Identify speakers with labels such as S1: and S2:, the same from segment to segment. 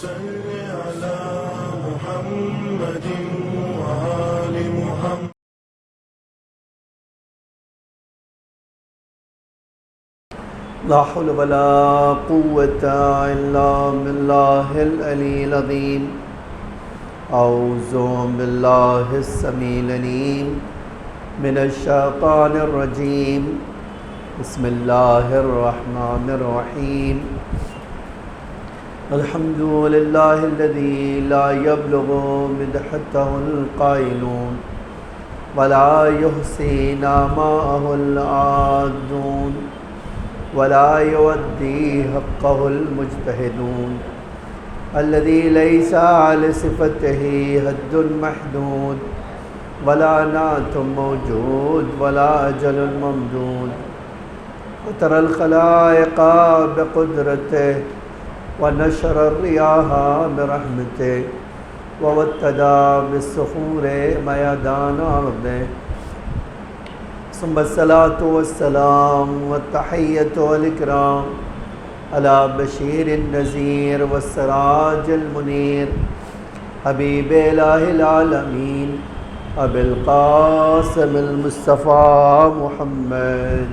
S1: صل على محمد وآل محمد.
S2: لا حول ولا قوة إلا بالله العلي العظيم. أعوذ بالله السميع العليم من الشيطان الرجيم. بسم الله الرحمن الرحيم. الحمد لله الذي لا يبلغ مدحته القائلون ولا يحصي نعماءه العادون ولا يودي حقه المجتهدون الذي ليس على صفته حد محدود ولا نعت موجود ولا أجل ممدود وترى الخلائق بقدرته ونشر الرياح برحمته ووتدا بالصخور ميدان أرضه ثم الصلاة والسلام والتحية والإكرام على بشير النذير والسراج المنير حبيب إله العالمين أبي القاسم المصطفى محمد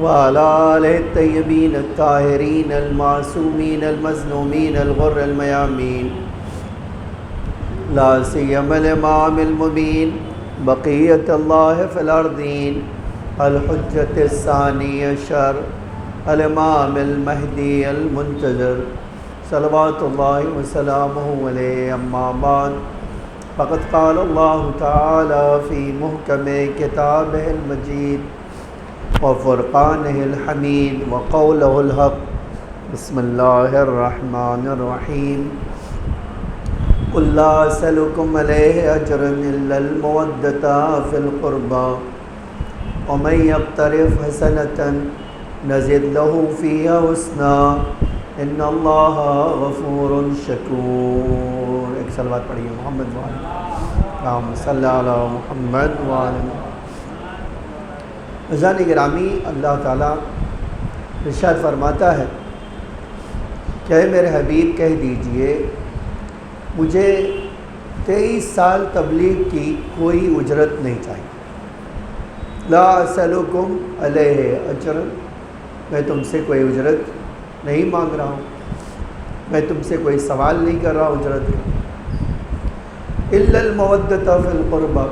S2: وعلى آله الطيبين الطاهرين المعصومين المظلومين الغر الميامين لا سيما الإمام المبين بقية الله في الأرضين الحجة الثاني عشر الإمام المهدي المنتظر صلوات الله وسلامه عليه. أما بعد فقد قال الله تعالى في محكم كتابه المجيد وفرقانه الحميد وقوله الحق. بسم الله الرحمن الرحيم. قل لا أسألكم عليه أجرا إلا المودة في القربى ومن يقترف حسنة نزد له فيها حسنا إن الله غفور شكور. ایک صلوات پڑھیے محمد وعلی اللہم صلی علی محمد وعلی. عزیزان گرامی، اللہ تعالیٰ ارشاد فرماتا ہے کہ اے میرے حبیب کہہ دیجئے مجھے 23 سال تبلیغ کی کوئی اجرت نہیں چاہیے. لا اسألکم علیہ اجرا، میں تم سے کوئی اجرت نہیں مانگ رہا ہوں، میں تم سے کوئی سوال نہیں کر رہا اجرت کا. الا المودۃ فی القربى،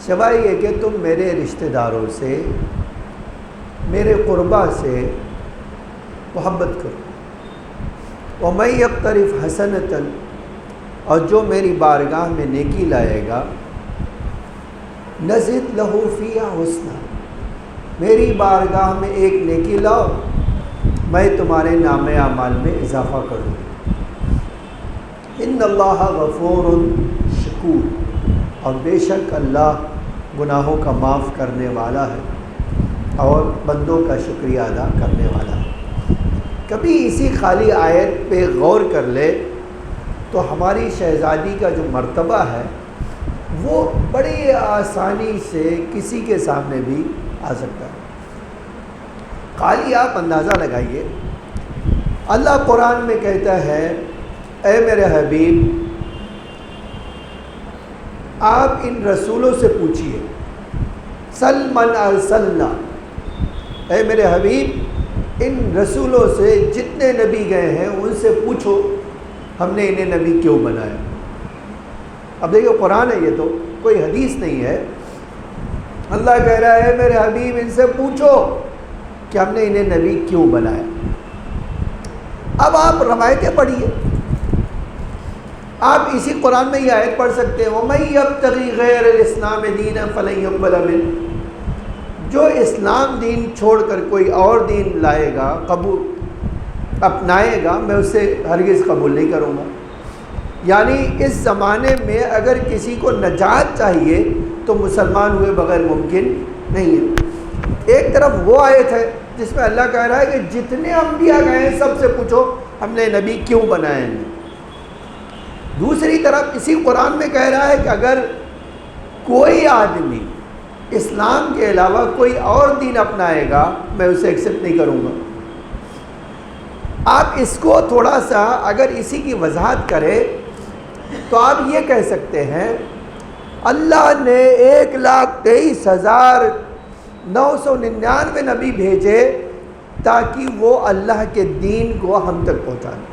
S2: سوائے یہ کہ تم میرے رشتہ داروں سے، میرے قربا سے محبت کرو. ومن یقترف حسنۃ، اور جو میری بارگاہ میں نیکی لائے گا، نزد لہ فیہا حسنا، میری بارگاہ میں ایک نیکی لاؤ میں تمہارے نام اعمال میں اضافہ کروں. ان اللہ غفور شکور، اور بے شک اللہ گناہوں کا معاف کرنے والا ہے اور بندوں کا شکریہ ادا کرنے والا ہے. کبھی اسی خالی آیت پہ غور کر لے تو ہماری شہزادی کا جو مرتبہ ہے وہ بڑی آسانی سے کسی کے سامنے بھی آ سکتا ہے. خالی آپ اندازہ لگائیے، اللہ قرآن میں کہتا ہے اے میرے حبیب آپ ان رسولوں سے پوچھئے، سل من ارسلنا، اے میرے حبیب ان رسولوں سے جتنے نبی گئے ہیں ان سے پوچھو ہم نے انہیں نبی کیوں بنایا. اب دیکھو قرآن ہے، یہ تو کوئی حدیث نہیں ہے. اللہ کہہ رہا ہے میرے حبیب ان سے پوچھو کہ ہم نے انہیں نبی کیوں بنایا. اب آپ روایتیں پڑھیے، آپ اسی قرآن میں یہ آیت پڑھ سکتے ہیں وَمَن يَبْتَغِي غَيْرَ الْإِسْلَامِ دِينًا فَلَن يُقْبَلَ مِنْهُ، جو اسلام دین چھوڑ کر کوئی اور دین لائے گا، قبول اپنائے گا، میں اسے ہرگز قبول نہیں کروں گا. یعنی اس زمانے میں اگر کسی کو نجات چاہیے تو مسلمان ہوئے بغیر ممکن نہیں ہے. ایک طرف وہ آیت ہے جس میں اللہ کہہ رہا ہے کہ جتنے انبیاء گئے ہیں سب سے پوچھو ہم نے نبی کیوں بنائے ہیں. دوسری طرف اسی قرآن میں کہہ رہا ہے کہ اگر کوئی آدمی اسلام کے علاوہ کوئی اور دین اپنائے گا میں اسے ایکسیپٹ نہیں کروں گا۔ آپ اس کو تھوڑا سا اگر اسی کی وضاحت کریں تو آپ یہ کہہ سکتے ہیں اللہ نے 1,23,999 نبی بھیجے تاکہ وہ اللہ کے دین کو ہم تک پہنچا دیں،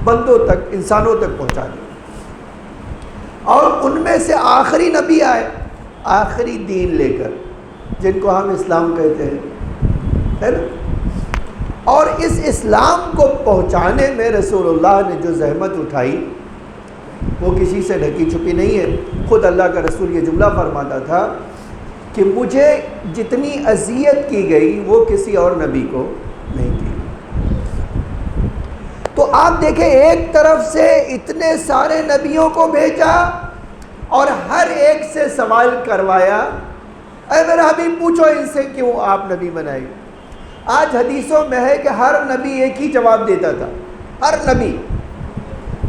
S2: بندوں تک، انسانوں تک پہنچا دیں، اور ان میں سے آخری نبی آئے آخری دین لے کر، جن کو ہم اسلام کہتے ہیں، ہے نا؟ اور اس اسلام کو پہنچانے میں رسول اللہ نے جو زحمت اٹھائی وہ کسی سے ڈھکی چھپی نہیں ہے۔ خود اللہ کا رسول یہ جملہ فرماتا تھا کہ مجھے جتنی اذیت کی گئی وہ کسی اور نبی کو نہیں کی۔ تو آپ دیکھیں ایک طرف سے اتنے سارے نبیوں کو بھیجا اور ہر ایک سے سوال کروایا، اے میرا حبیب پوچھو ان سے کیوں آپ نبی بنائے۔ آج حدیثوں میں ہے کہ ہر نبی ایک ہی جواب دیتا تھا، ہر نبی،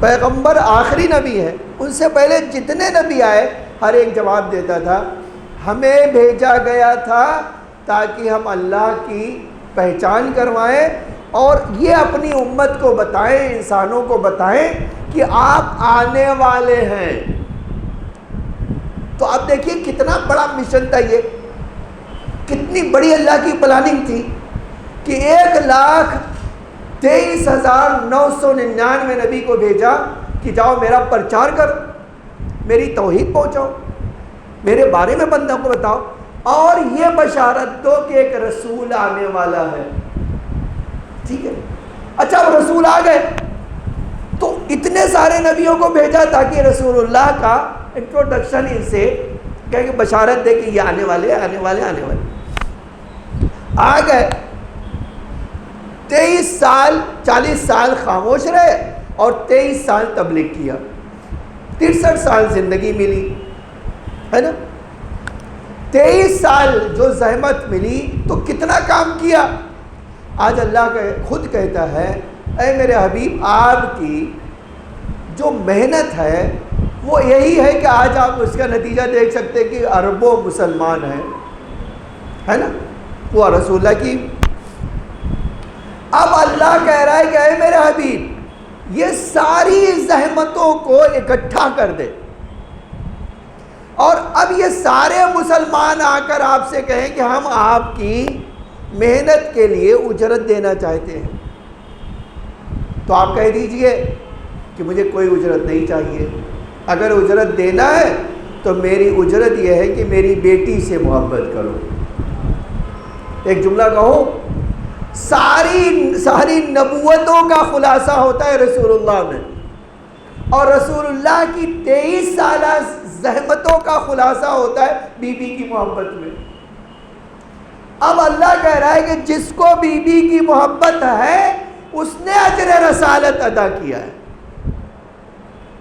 S2: پیغمبر آخری نبی ہے، ان سے پہلے جتنے نبی آئے ہر ایک جواب دیتا تھا ہمیں بھیجا گیا تھا تاکہ ہم اللہ کی پہچان کروائیں اور یہ اپنی امت کو بتائیں، انسانوں کو بتائیں کہ آپ آنے والے ہیں۔ تو آپ دیکھیے کتنا بڑا مشن تھا، یہ کتنی بڑی اللہ کی پلاننگ تھی کہ 1,23,999 نبی کو بھیجا کہ جاؤ میرا پرچار کرو، میری توحید پہنچاؤ، میرے بارے میں بندوں کو بتاؤ، اور یہ بشارت دو کہ ایک رسول آنے والا ہے۔ ٹھیک ہے، اچھا وہ رسول آ گئے تو اتنے سارے نبیوں کو بھیجا تاکہ رسول اللہ کا انٹروڈکشن ان سے کہ بشارت دے کہ یہ آنے والے آنے والے آنے والے۔ آ گئے 23 سال 40 سال خاموش رہے اور 23 سال تبلیغ کیا، 63 سال زندگی ملی، ہے نا؟ 23 سال جو زحمت ملی تو کتنا کام کیا۔ آج اللہ کا خود کہتا ہے اے میرے حبیب آپ کی جو محنت ہے وہ یہی ہے کہ آج آپ اس کا نتیجہ دیکھ سکتے کہ اربوں مسلمان ہیں، ہے نا؟ وہ رسول اللہ کی۔ اب اللہ کہہ رہا ہے کہ اے میرے حبیب یہ ساری زحمتوں کو اکٹھا کر دے، اور اب یہ سارے مسلمان آ کر آپ سے کہیں کہ ہم آپ کی محنت کے لیے اجرت دینا چاہتے ہیں، تو آپ کہہ دیجئے کہ مجھے کوئی اجرت نہیں چاہیے، اگر اجرت دینا ہے تو میری اجرت یہ ہے کہ میری بیٹی سے محبت کرو۔ ایک جملہ کہو، ساری نبوتوں کا خلاصہ ہوتا ہے رسول اللہ میں، اور رسول اللہ کی 23 سالہ زحمتوں کا خلاصہ ہوتا ہے بی بی کی محبت میں۔ اب اللہ کہہ رہا ہے کہ جس کو بی بی کی محبت ہے اس نے اجر رسالت ادا کیا ہے،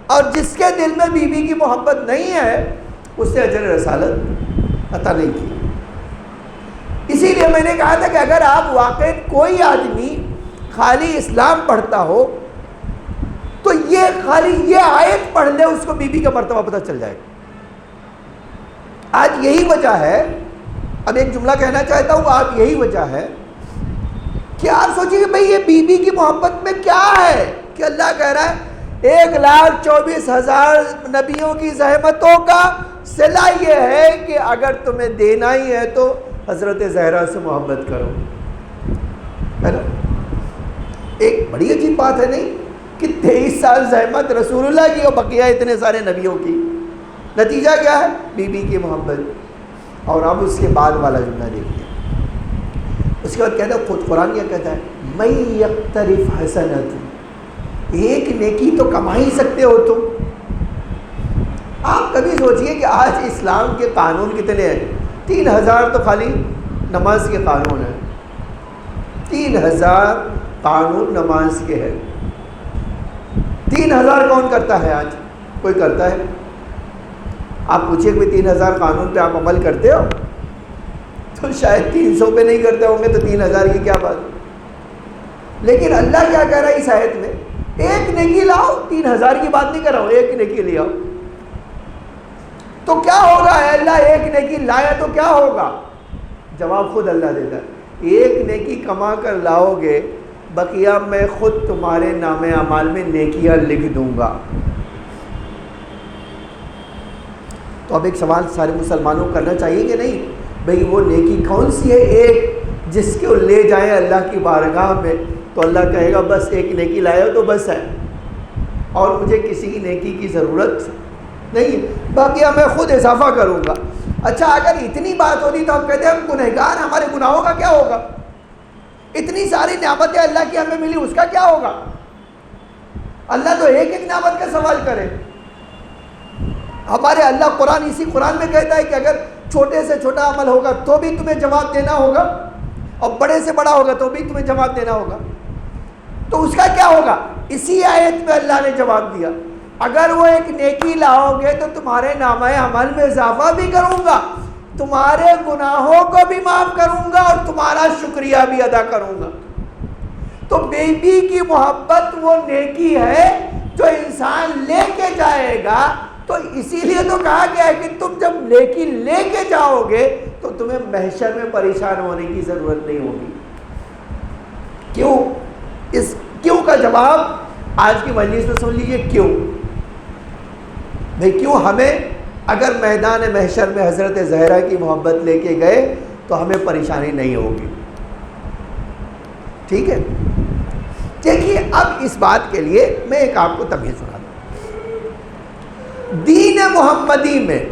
S2: اور جس کے دل میں بی بی کی محبت نہیں ہے اس نے اجر رسالت عطا نہیں کی۔ اسی لیے میں نے کہا تھا کہ اگر آپ واقعی کوئی آدمی خالی اسلام پڑھتا ہو تو یہ خالی یہ آیت پڑھ لے اس کو بی بی کا مرتبہ پتہ چل جائے گا۔ آج یہی وجہ ہے، اب ایک جملہ کہنا چاہتا ہوں، آج یہی وجہ ہے کہ آپ سوچیں کہ بھئی یہ بی بی کی محبت میں کیا ہے کہ اللہ کہہ رہا ہے 1,24,000 نبیوں کی زحمتوں کا صلہ یہ ہے کہ اگر تمہیں دینا ہی ہے تو حضرت زہرا سے محبت کرو، ہے نا؟ ایک بڑی عجیب بات ہے نہیں کہ 23 سال زحمت رسول اللہ کی اور بقیہ اتنے سارے نبیوں کی، نتیجہ کیا ہے؟ بی بی کی محبت۔ اور اب اس کے بعد والا جملہ دیکھیے، اس کے بعد کہتا ہے، خود قرآن یہ کہتا ہے میں یقترف حسنۃ، ایک نیکی تو کما ہی سکتے ہو تم۔ آپ کبھی سوچئے کہ آج اسلام کے قانون کتنے ہیں؟ 3,000 تو خالی نماز کے قانون ہیں، 3,000 قانون نماز کے ہیں۔ 3,000 کون کرتا ہے آج؟ کوئی کرتا ہے؟ آپ پوچھئے کہ 3,000 قانون پہ آپ عمل کرتے ہو تو شاید 300 پہ نہیں کرتے ہوں گے، تو 3,000 کی کیا بات۔ لیکن اللہ کیا کہہ رہا ہے اس آیت میں؟ ایک نیکی لاؤ، 3,000 کی بات نہیں کر رہا ہوں، ایک نیکی لے آؤ۔ تو کیا ہوگا اے اللہ ایک نیکی لایا تو کیا ہوگا؟ جواب خود اللہ دیتا ہے، ایک نیکی کما کر لاؤ گے، بقیہ میں خود تمہارے نام اعمال میں نیکیاں لکھ دوں گا۔ تو اب ایک سوال سارے مسلمانوں کو کرنا چاہیے کہ نہیں، بھئی وہ نیکی کون سی ہے ایک جس کو لے جائیں اللہ کی بارگاہ میں تو اللہ کہے گا بس ایک نیکی لائے ہو تو بس ہے، اور مجھے کسی کی نیکی کی ضرورت نہیں، باقی میں خود اضافہ کروں گا۔ اچھا اگر اتنی بات ہوتی تو ہم کہتے ہیں ہم گنہگار، ہمارے گناہوں کا کیا ہوگا؟ اتنی ساری نعمتیں اللہ کی ہمیں ملی، اس کا کیا ہوگا؟ اللہ تو ایک ایک نعمت کا سوال کرے۔ ہمارے اللہ قرآن اسی قرآن میں کہتا ہے کہ اگر چھوٹے سے چھوٹا عمل ہوگا تو بھی تمہیں جواب دینا ہوگا، اور بڑے سے بڑا ہوگا تو بھی تمہیں جواب دینا ہوگا۔ تو اس کا کیا ہوگا؟ اسی آیت میں اللہ نے جواب دیا، اگر وہ ایک نیکی لاؤ گے تو تمہارے نامہ عمل میں اضافہ بھی کروں گا، تمہارے گناہوں کو بھی معاف کروں گا، اور تمہارا شکریہ بھی ادا کروں گا۔ تو بیٹی کی محبت وہ نیکی ہے جو انسان لے کے جائے گا، تو اسی لیے تو کہا گیا ہے کہ تم جب نیکی لے کے جاؤ گے تو تمہیں محشر میں پریشان ہونے کی ضرورت نہیں ہوگی۔ کیوں؟ اس کیوں کا جواب آج کی مجلس میں سن لیجئے۔ کیوں بھئی؟ کیوں ہمیں اگر میدان محشر میں حضرت زہرا کی محبت لے کے گئے تو ہمیں پریشانی نہیں ہوگی۔ ٹھیک ہے، دیکھیے اب اس بات کے لیے میں ایک آپ کو تمہید سنا دوں۔ دین محمدی میں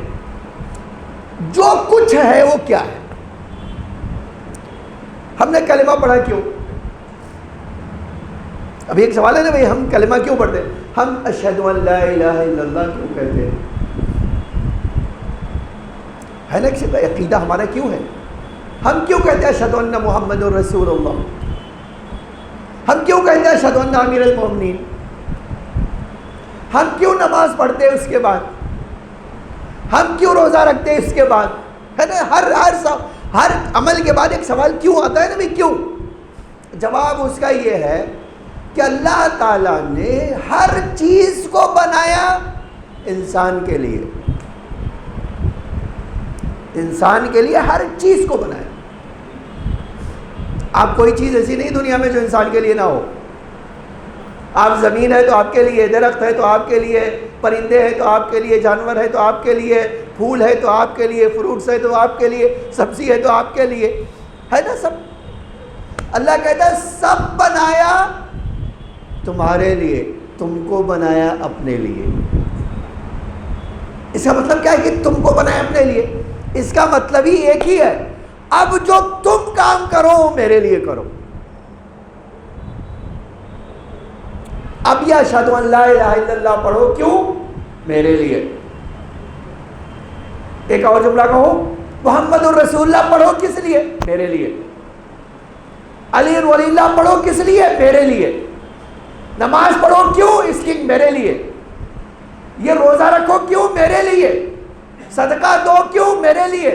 S2: جو کچھ ہے وہ کیا ہے؟ ہم نے کلمہ پڑھا کیوں؟ اب ایک سوال ہے نا بھئی، ہم کلمہ کیوں پڑھتے ہیں؟ ہم اشہد ان لا الہ الا اللہ کیوں کہتے ہیں؟ ہے نا کہ عقیدہ ہمارا کیوں ہے؟ ہم کیوں کہتے ہیں اشہد ان محمد رسول اللہ؟ ہم کیوں کہتے ہیں اشہد ان امیر المومنین؟ ہم کیوں نماز پڑھتے ہیں اس کے بعد؟ ہم کیوں روزہ رکھتے ہیں اس کے بعد؟ ہے نا ہر عمل کے بعد ایک سوال کیوں آتا ہے نا بھئی، کیوں؟ جواب اس کا یہ ہے کہ اللہ تعالیٰ نے ہر چیز کو بنایا انسان کے لیے، انسان کے لیے ہر چیز کو بنایا۔ آپ کوئی چیز ایسی نہیں دنیا میں جو انسان کے لیے نہ ہو۔ آپ زمین ہے تو آپ کے لیے، درخت ہے تو آپ کے لیے، پرندے ہیں تو آپ کے لیے، جانور ہے تو آپ کے لیے، پھول ہے تو آپ کے لیے، فروٹس ہے تو آپ کے لیے، سبزی ہے تو آپ کے لیے، ہے نا سب۔ اللہ کہتا ہے سب بنایا تمہارے لیے، تم کو بنایا اپنے لیے۔ اس کا مطلب کیا ہے کہ تم کو بنایا اپنے لیے؟ اس کا مطلب ہی ایک ہی ہے، اب جو تم کام کرو میرے لیے کرو۔ اب یہ اشہد ان لا الہ الا اللہ پڑھو، کیوں؟ میرے لیے۔ ایک اور جملہ کہو، محمد الرسول اللہ پڑھو، کس لیے؟ میرے لیے۔ علی ولی اللہ پڑھو، کس لیے؟ میرے لیے۔ نماز پڑھو، کیوں؟ اس کی میرے لیے۔ یہ روزہ رکھو، کیوں؟ میرے لیے۔ صدقہ دو، کیوں؟ میرے لیے۔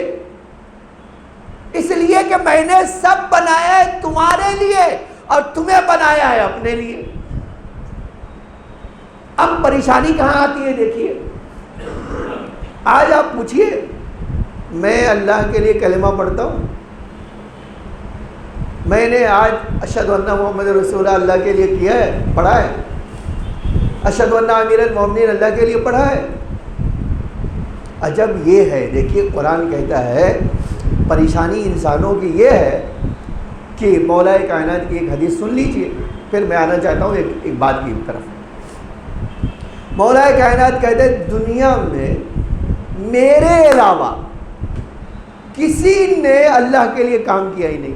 S2: اس لیے کہ میں نے سب بنایا ہے تمہارے لیے اور تمہیں بنایا ہے اپنے لیے۔ اب پریشانی کہاں آتی ہے؟ دیکھیے آج آپ پوچھئے، میں اللہ کے لیے کلمہ پڑھتا ہوں، میں نے آج اشہد ان محمد رسول اللہ کے لیے کیا ہے، پڑھا ہے، اشہد ان امیر المومنین اللہ کے لیے پڑھا ہے۔ عجب یہ ہے، دیکھیے قرآن کہتا ہے پریشانی انسانوں کی یہ ہے کہ مولا کائنات کی ایک حدیث سن لیجئے، پھر میں آنا چاہتا ہوں ایک بات کی طرف۔ مولا کائنات کہتے ہیں دنیا میں میرے علاوہ کسی نے اللہ کے لیے کام کیا ہی نہیں۔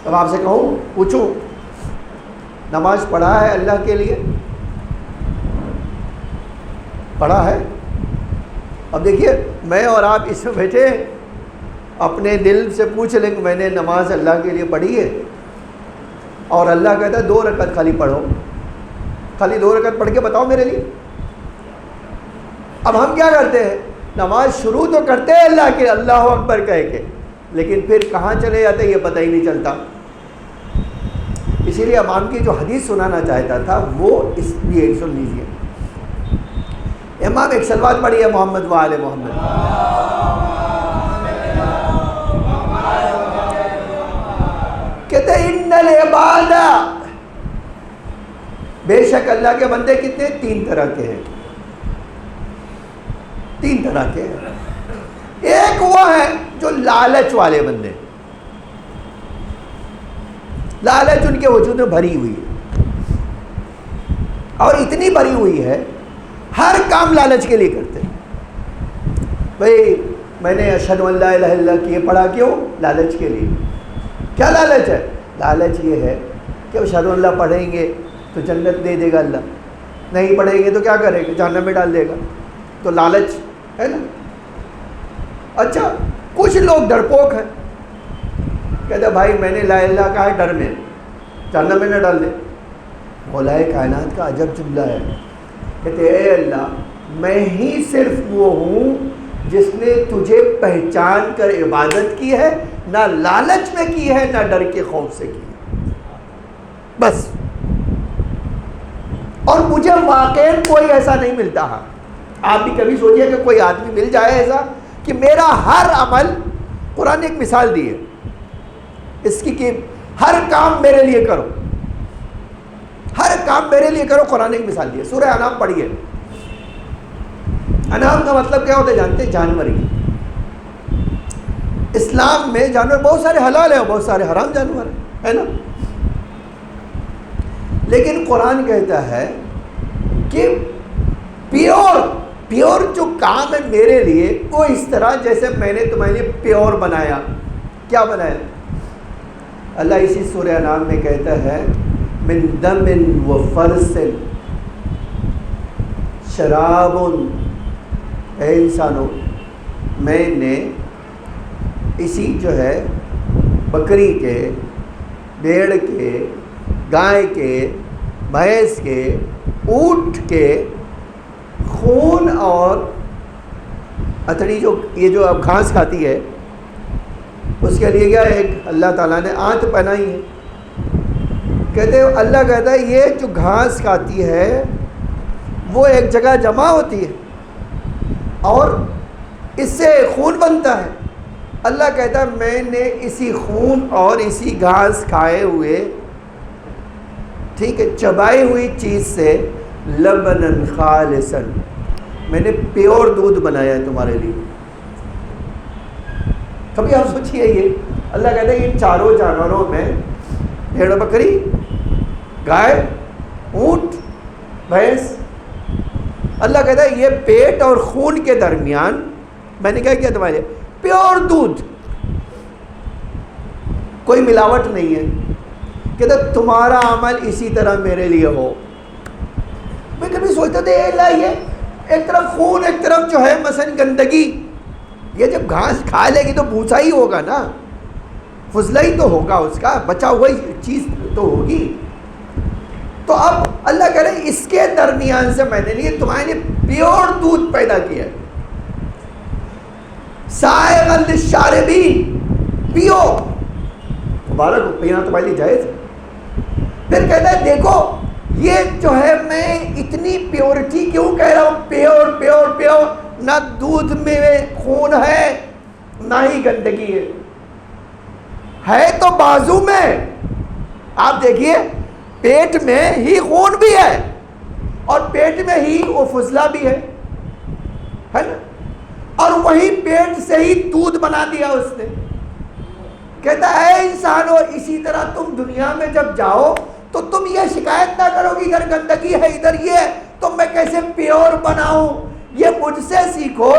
S2: اب آپ سے کہوں، پوچھوں، نماز پڑھا ہے اللہ کے لیے؟ پڑھا ہے؟ اب دیکھیے میں اور آپ اس میں بیٹھے اپنے دل سے پوچھ لیں کہ میں نے نماز اللہ کے لیے پڑھی ہے، اور اللہ کہتا ہے 2 رکعت خالی پڑھو، خالی 2 رکعت پڑھ کے بتاؤ میرے لیے۔ اب ہم کیا کرتے ہیں؟ نماز شروع تو کرتے ہیں اللہ کے اللہ اکبر کہہ کے، لیکن پھر کہاں چلے جاتے ہیں یہ پتہ ہی نہیں چلتا۔ اسی لیے امام کی جو حدیث سنانا چاہتا تھا وہ اس لیے سن لیجیے۔ امام ایک صلوات پڑھی ہے محمد و آل محمد. کہتے ہیں ان العباد، بے شک اللہ کے بندے کتنے؟ 3 طرح کے ہیں. 3 طرح کے ہیں. ایک وہ ہے جو لالچ والے بندے، لالچ ان کے وجود میں بھری ہوئی ہے، اور اتنی بھری ہوئی ہے ہر کام لالچ کے لیے کرتے ہیں. بھئی میں نے اشہد ان لا الہ الا اللہ کیے، پڑھا کیوں؟ لالچ کے لیے. کیا لالچ ہے؟ لالچ یہ ہے کہ اشہد ان اللہ پڑھیں گے تو جنت دے دے گا اللہ، نہیں پڑھیں گے تو کیا کرے گا؟ جہنم میں ڈال دے گا. تو لالچ ہے نا. اچھا کچھ لوگ ڈرپوک ہیں، کہتے بھائی میں نے لا الہ الا اللہ کہا ہے ڈر میں، جہنم میں نہ ڈال دے. مولا کائنات کا عجب جملہ ہے. کہتے اے اللہ میں ہی صرف وہ ہوں جس نے تجھے پہچان کر عبادت کی ہے، نہ لالچ میں کی ہے نہ ڈر کے خوف سے کی ہے، بس. اور مجھے واقعی کوئی ایسا نہیں ملتا. ہاں آپ بھی کبھی سوچئے کہ کوئی آدمی مل جائے ایسا کہ میرا ہر عمل، قرآن نے ایک مثال دی ہے اس کی کہ ہر کام میرے لیے کرو، ہر کام میرے لیے کرو. قرآن نے ایک مثال دی ہے، سورہ انعام پڑھیے. انعام کا مطلب کیا ہوتا ہے جانتے ہیں؟ جانور ہی. اسلام میں جانور بہت سارے حلال ہیں اور بہت سارے حرام جانور ہیں، ہے نا. لیکن قرآن کہتا ہے کہ پیور جو کام ہے میرے لیے وہ اس طرح جیسے میں نے تمہارے لیے پیور بنایا. کیا بنایا؟ اللہ اسی سورہ انعام میں کہتا ہے من دم و فرث شراب. اے انسانوں میں نے اسی جو ہے بکری کے، بھیڑ کے، گائے کے، بھینس کے، اونٹ کے خون اور اتڑی، جو یہ جو اب گھاس کھاتی ہے اس کے لیے کیا ایک اللہ تعالیٰ نے آنت پہنائی ہے. کہتے ہیں اللہ کہتا ہے یہ جو گھاس کھاتی ہے وہ ایک جگہ جمع ہوتی ہے اور اس سے خون بنتا ہے. اللہ کہتا ہے میں نے اسی خون اور اسی گھاس کھائے ہوئے، ٹھیک ہے، چبائی ہوئی چیز سے لبنن خالصا، میں نے پیور دودھ بنایا ہے تمہارے لیے. کبھی آپ سوچیے یہ اللہ کہتا ہے یہ چاروں جانوروں میں، بھیڑ بکری، گائے، اونٹ، بھینس، اللہ کہتا ہے یہ پیٹ اور خون کے درمیان میں نے کیا کیا تمہارے لیے؟ پیور دودھ، کوئی ملاوٹ نہیں ہے. کہتا تمہارا عمل اسی طرح میرے لیے ہو. میں کبھی سوچتا تھا اللہ یہ ایک طرف خون ایک طرف جو ہے مثلا گندگی، یہ جب گھاس کھا لے گی تو بھوسا ہی ہوگا نا، فضلہ ہی تو ہوگا، اس کا بچا ہوا چیز تو ہوگی. تو اب اللہ کہہ رہے اس کے درمیان سے میں نے لیے تمہارے لیے پیور دودھ پیدا کیا ہے، سائغا للشاربین، پیو، مبارک ہو، پینا تمہارے لیے جائز ہے. پھر کہتا ہے دیکھو یہ جو ہے میں اتنی پیورٹی کیوں کہہ رہا ہوں؟ پیور پیور پیور، نہ دودھ میں خون ہے نہ ہی گندگی ہے تو بازو میں. آپ دیکھیے پیٹ میں ہی خون بھی ہے اور پیٹ میں ہی وہ فضلہ بھی ہے نا، اور وہی پیٹ سے ہی دودھ بنا دیا اس نے. کہتا ہے اے انسانو اسی طرح تم دنیا میں جب جاؤ تو تم یہ شکایت نہ کرو کہ ادھر گندگی ہے ادھر یہ ہے، تو میں کیسے پیور بناؤں. یہ مجھ سے سیکھو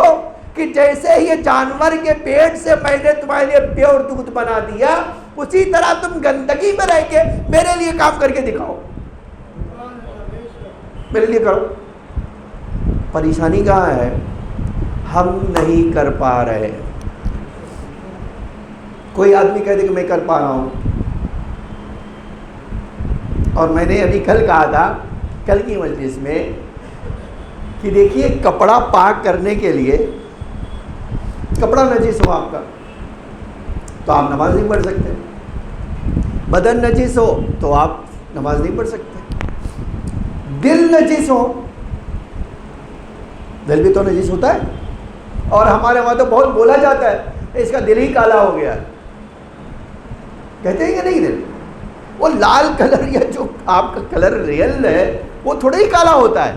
S2: کہ جیسے یہ جانور کے پیٹ سے میں نے تمہارے لیے پیور دودھ بنا دیا، اسی طرح تم گندگی میں رہ کے میرے لیے کام کر کے دکھاؤ، میرے لیے کرو. پریشانی کہاں ہے؟ ہم نہیں کر پا رہے. کوئی آدمی کہتے کہ میں کر پا رہا ہوں، اور میں نے ابھی کل کہا تھا کل کی مجلس میں کہ دیکھیے کپڑا پاک کرنے کے لیے، کپڑا نجس ہو آپ کا تو آپ نماز نہیں پڑھ سکتے، بدن نجس ہو تو آپ نماز نہیں پڑھ سکتے، دل نجس ہو دل بھی تو نجس ہوتا ہے. اور ہمارے وہاں تو بہت بولا جاتا ہے اس کا دل ہی کالا ہو گیا. کہتے ہیں کہ نہیں؟ دل وہ لال کلر یا جو آپ کا کلر ریئل ہے وہ تھوڑا ہی کالا ہوتا ہے.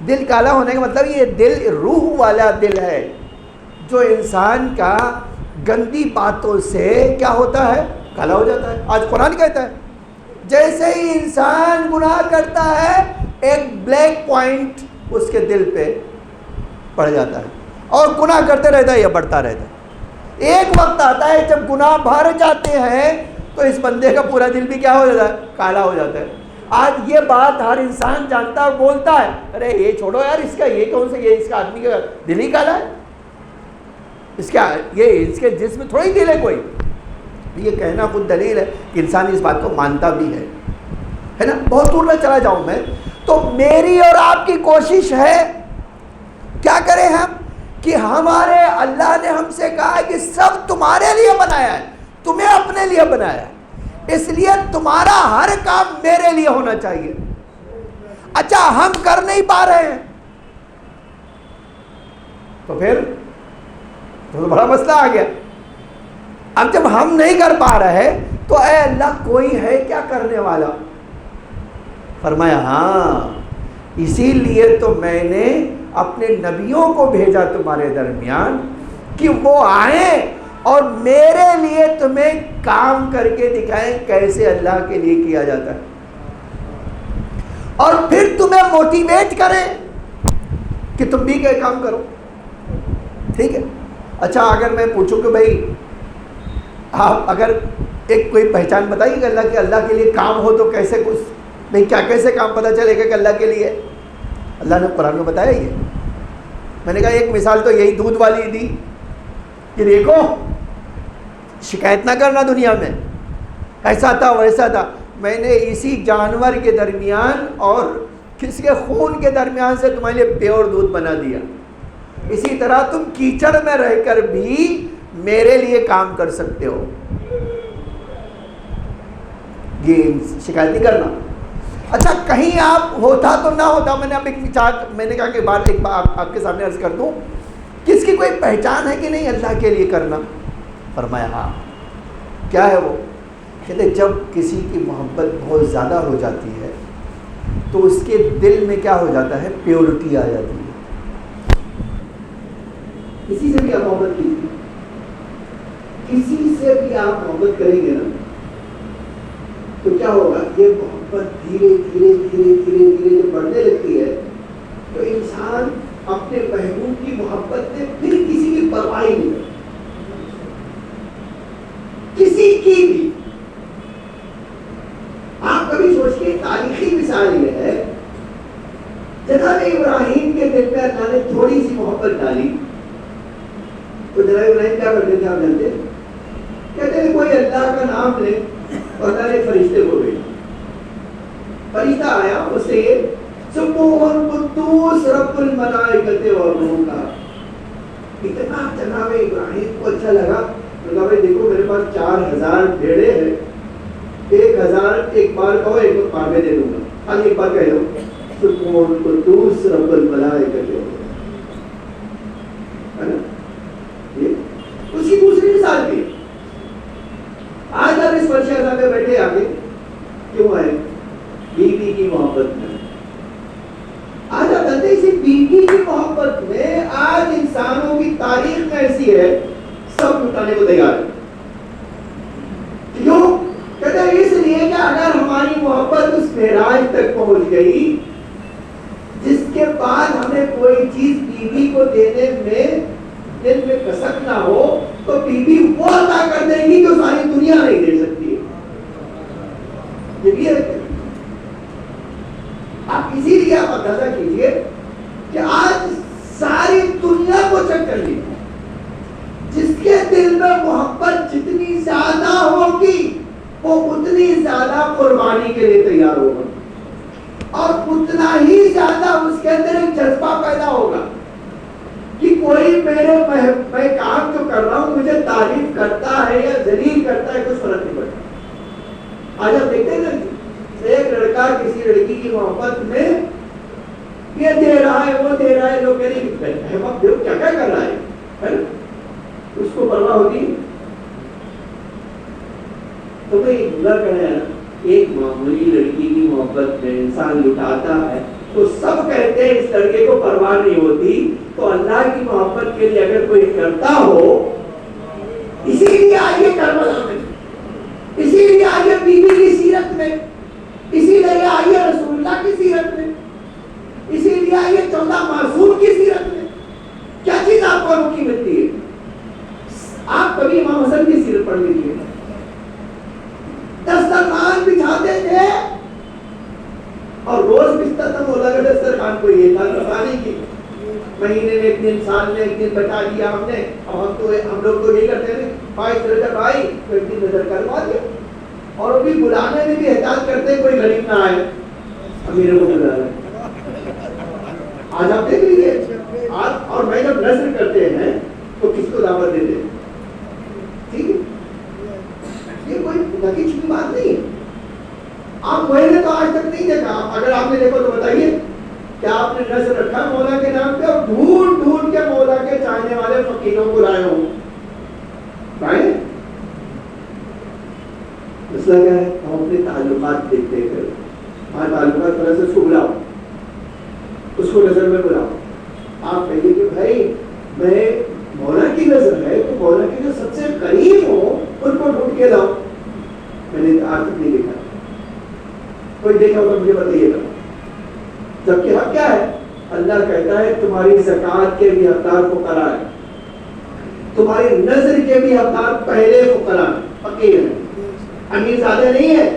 S2: دل کالا ہونے کا مطلب یہ دل روح والا دل ہے جو انسان کا گندی باتوں سے کیا ہوتا ہے؟ کالا ہو جاتا ہے. آج قرآن کہتا ہے جیسے ہی انسان گناہ کرتا ہے ایک بلیک پوائنٹ اس کے دل پہ پڑ جاتا ہے اور گناہ کرتے رہتا ہے یا بڑھتا رہتا ہے. ایک وقت آتا ہے جب گناہ بھر جاتے ہیں تو اس بندے کا پورا دل بھی کیا ہو جاتا ہے؟ کالا ہو جاتا ہے. آج یہ بات ہر انسان جانتا ہے اور بولتا ہے ارے یہ چھوڑو یار، اس کا یہ کون سے، یہ اس کا آدمی کا دل ہی کالا ہے، اس کے جسم میں تھوڑی دل ہے کوئی. یہ کہنا خود دلیل ہے کہ انسان اس بات کو مانتا بھی ہے نا. بہت دور نہ چلا جاؤں میں. تو میری اور آپ کی کوشش ہے کیا کریں ہم کہ ہمارے اللہ نے ہم سے کہا کہ سب تمہارے لیے بنایا ہے، تمہیں اپنے لیے بنایا ہے، اس لیے تمہارا ہر کام میرے لیے ہونا چاہیے. اچھا ہم کر نہیں پا رہے ہیں تو پھر تو بڑا مسئلہ آ گیا. اب جب ہم نہیں کر پا رہے تو اے اللہ کوئی ہے کیا کرنے والا؟ فرمایا ہاں اسی لیے تو میں نے اپنے نبیوں کو بھیجا تمہارے درمیان کہ وہ آئیں اور میرے لیے تمہیں کام کر کے دکھائیں کیسے اللہ کے لیے کیا جاتا ہے، اور پھر تمہیں موٹیویٹ کریں کہ تم بھی کوئی کام کرو. ٹھیک ہے. اچھا اگر میں پوچھوں کہ بھائی آپ اگر ایک کوئی پہچان بتائیے کہ اللہ کے لیے کام ہو تو کیسے کچھ نہیں، کیا کیسے کام پتہ چلے گا کہ اللہ کے لیے؟ اللہ نے قرآن میں بتایا یہ. میں نے کہا ایک مثال تو یہی دودھ والی دی کہ دیکھو شکایت نہ کرنا دنیا میں ایسا تھا ویسا تھا، میں نے اسی جانور کے درمیان اور کس کے خون کے درمیان سے تمہارے لیے پیور دودھ بنا دیا. اسی طرح تم کیچڑ میں رہ کر بھی میرے لیے کام کر سکتے ہو. یہ شکایت نہیں کرنا. اچھا کہیں آپ ہوتا تو نہ ہوتا. میں نے اب میں نے کہا کہ ایک بار آپ کے سامنے عرض کر دوں کہ اس کی کوئی پہچان ہے کہ نہیں اللہ کے لیے کرنا؟ فرمایا ہاں. کیا ہے وہ؟ کہتے جب کسی کی محبت بہت زیادہ ہو جاتی ہے تو اس کے دل میں کیا ہو جاتا ہے؟ پیورٹی آ جاتی ہے. کسی سے بھی آپ محبت کیجیے، کسی سے بھی آپ محبت کریں گے نا تو کیا ہوگا؟ یہ محبت دھیرے دھیرے دھیرے دھیرے دھیرے جب بڑھنے لگتی ہے تو انسان اپنے محبوب کی محبت میں پھر کسی کی پرواہ نہیں کرتا، کسی کی بھی. آپ کبھی سوچئے تاریخی مثال یہ ہے جناب ابراہیم کے دل میں اللہ نے تھوڑی سی محبت ڈالی تو جناب ابراہیم کیا کرتے تھے آپ جانتے؟ کہتے ہیں کوئی اللہ کا نام لے اور اللہ نے فرشتے کو بھیجا. فرشتہ آیا اس سے یہ سبحان قدوس رب الملائکۃ والروح کا. اتنا جناب ابراہیم کو اچھا لگا تو کہا بھائی دیکھو میرے پاس 4000 بھیڑے ہیں، 1000 ایک بار کہو ایک بار میں دے دوں گا. آج ایک بار کہہ دو سبحان قدوس رب الملائکۃ ہے نا. اس کی دوسری مثال بھی آج آپ اس فرش اعظم میں بیٹھے آگے کیوں آئے؟ بیوی کی محبت میں. آج آپ جانتے ہیں اسی بیوی کی محبت میں آج انسانوں کی تاریخ میں ایسی ہے سب لٹانے کو تیار ہے. کیوں؟ کہتے ہیں اس لیے کہ اگر ہماری محبت اس معراج تک پہنچ گئی جس کے بعد ہمیں کوئی چیز بیوی کو دینے میں دل میں کسک نہ ہو تو بیوی وہ عطا کر دے گی جو ساری دنیا نہیں دے سکتی ہے. یہ بھی ہے. آپ اسی لیے آپ اندازہ کیجئے کہ آج ساری دنیا کو چیک کر لیجیے، جس کے دل میں محبت جتنی زیادہ ہوگی وہ اتنی زیادہ قربانی کے لیے تیار ہوگا اور اتنا ہی زیادہ اس کے اندر ایک جذبہ پیدا ہوگا کہ کوئی میں کام جو کر رہا ہوں مجھے تعریف کرتا ہے یا ذلیل کرتا ہے کچھ فرق نہیں پڑتا. آج آپ دیکھتے ہیں نا ایک لڑکا کسی لڑکی کی محبت میں یہ دے رہا ہے وہ دے رہا ہے، لوگ کہہ رہے ہیں وقت دیو کیا کیا کر رہا ہے، اس کو پرواہ ہوتی. تو بھائی اللہ کرے نا، ایک معمولی لڑکی کی محبت میں انسان لٹاتا ہے تو سب کہتے ہیں اس لڑکے کو پرواہ نہیں ہوتی. تو اللہ کی محبت کے لیے اگر کوئی کرتا ہو، اسی لیے آئیے کربلا میں، اسی لیے آئیے بی بی کی سیرت میں، اسی لیے آئیے رسول اللہ کی سیرت میں، اسی لیے آئیے 14 معصوم کی سیرت میں. کیا چیز آپ کو روکی ملتی ہے؟ آپ کبھی امام حسن کی سیرت پڑھ لیجیے. دسترخوان بچھاتے تھے اور روز بچتا تھا مولا کا دسترخوان کو، یہ تھا رفانی کی مہینے میں ایک دن، سال میں ایک دن بچا دیا ہم نے. اور ہم لوگ تو یہ کرتے ہیں بھائی رجب آئی تو ایک دن نظر کروا دیا. اور وہ بھی بلانے میں بھی احتیاط کرتے کوئی غریب نہ آئے، امیروں کو بلا رہے. آج آپ دیکھ لیجیے آج، اور میں جب نظر کرتے ہیں تو کس کو دعوت دیتے ہیں؟ ٹھیک ہے، یہ کوئی نکی چھپی بات نہیں ہے. آپ میں نے تو آج تک نہیں دیکھا، اگر آپ نے دیکھو تو بتائیے کیا آپ نے نظر رکھا مولا کے نام پہ اور ڈھونڈ ڈھونڈ کے مولا کے چاہنے والے فقیروں کو لائے ہوں؟ بھائی مسئلہ کیا ہے؟ ہم اپنے تعلقات دیکھتے ہیں. ہمارے تعلقات طرح سے اس کو بلاؤ، اس کو نظر میں بلاؤ. آپ کہیے کہ بھائی میں مولا کی نظر ہے تو مولا کے جو سب سے قریب ہو ان کو ڈھونڈ کے لاؤ. میں نے آج تک نہیں دیکھا، کوئی دیکھا ہوگا مجھے بتائیے گا. جبکہ حق کیا ہے؟ اللہ کہتا ہے تمہاری زکوٰۃ کے بھی حقدار فقراء ہیں، تمہاری نظر کے بھی حقدار پہلے فقراء ہیں، فقیر ہیں، امیر زیادہ نہیں ہے.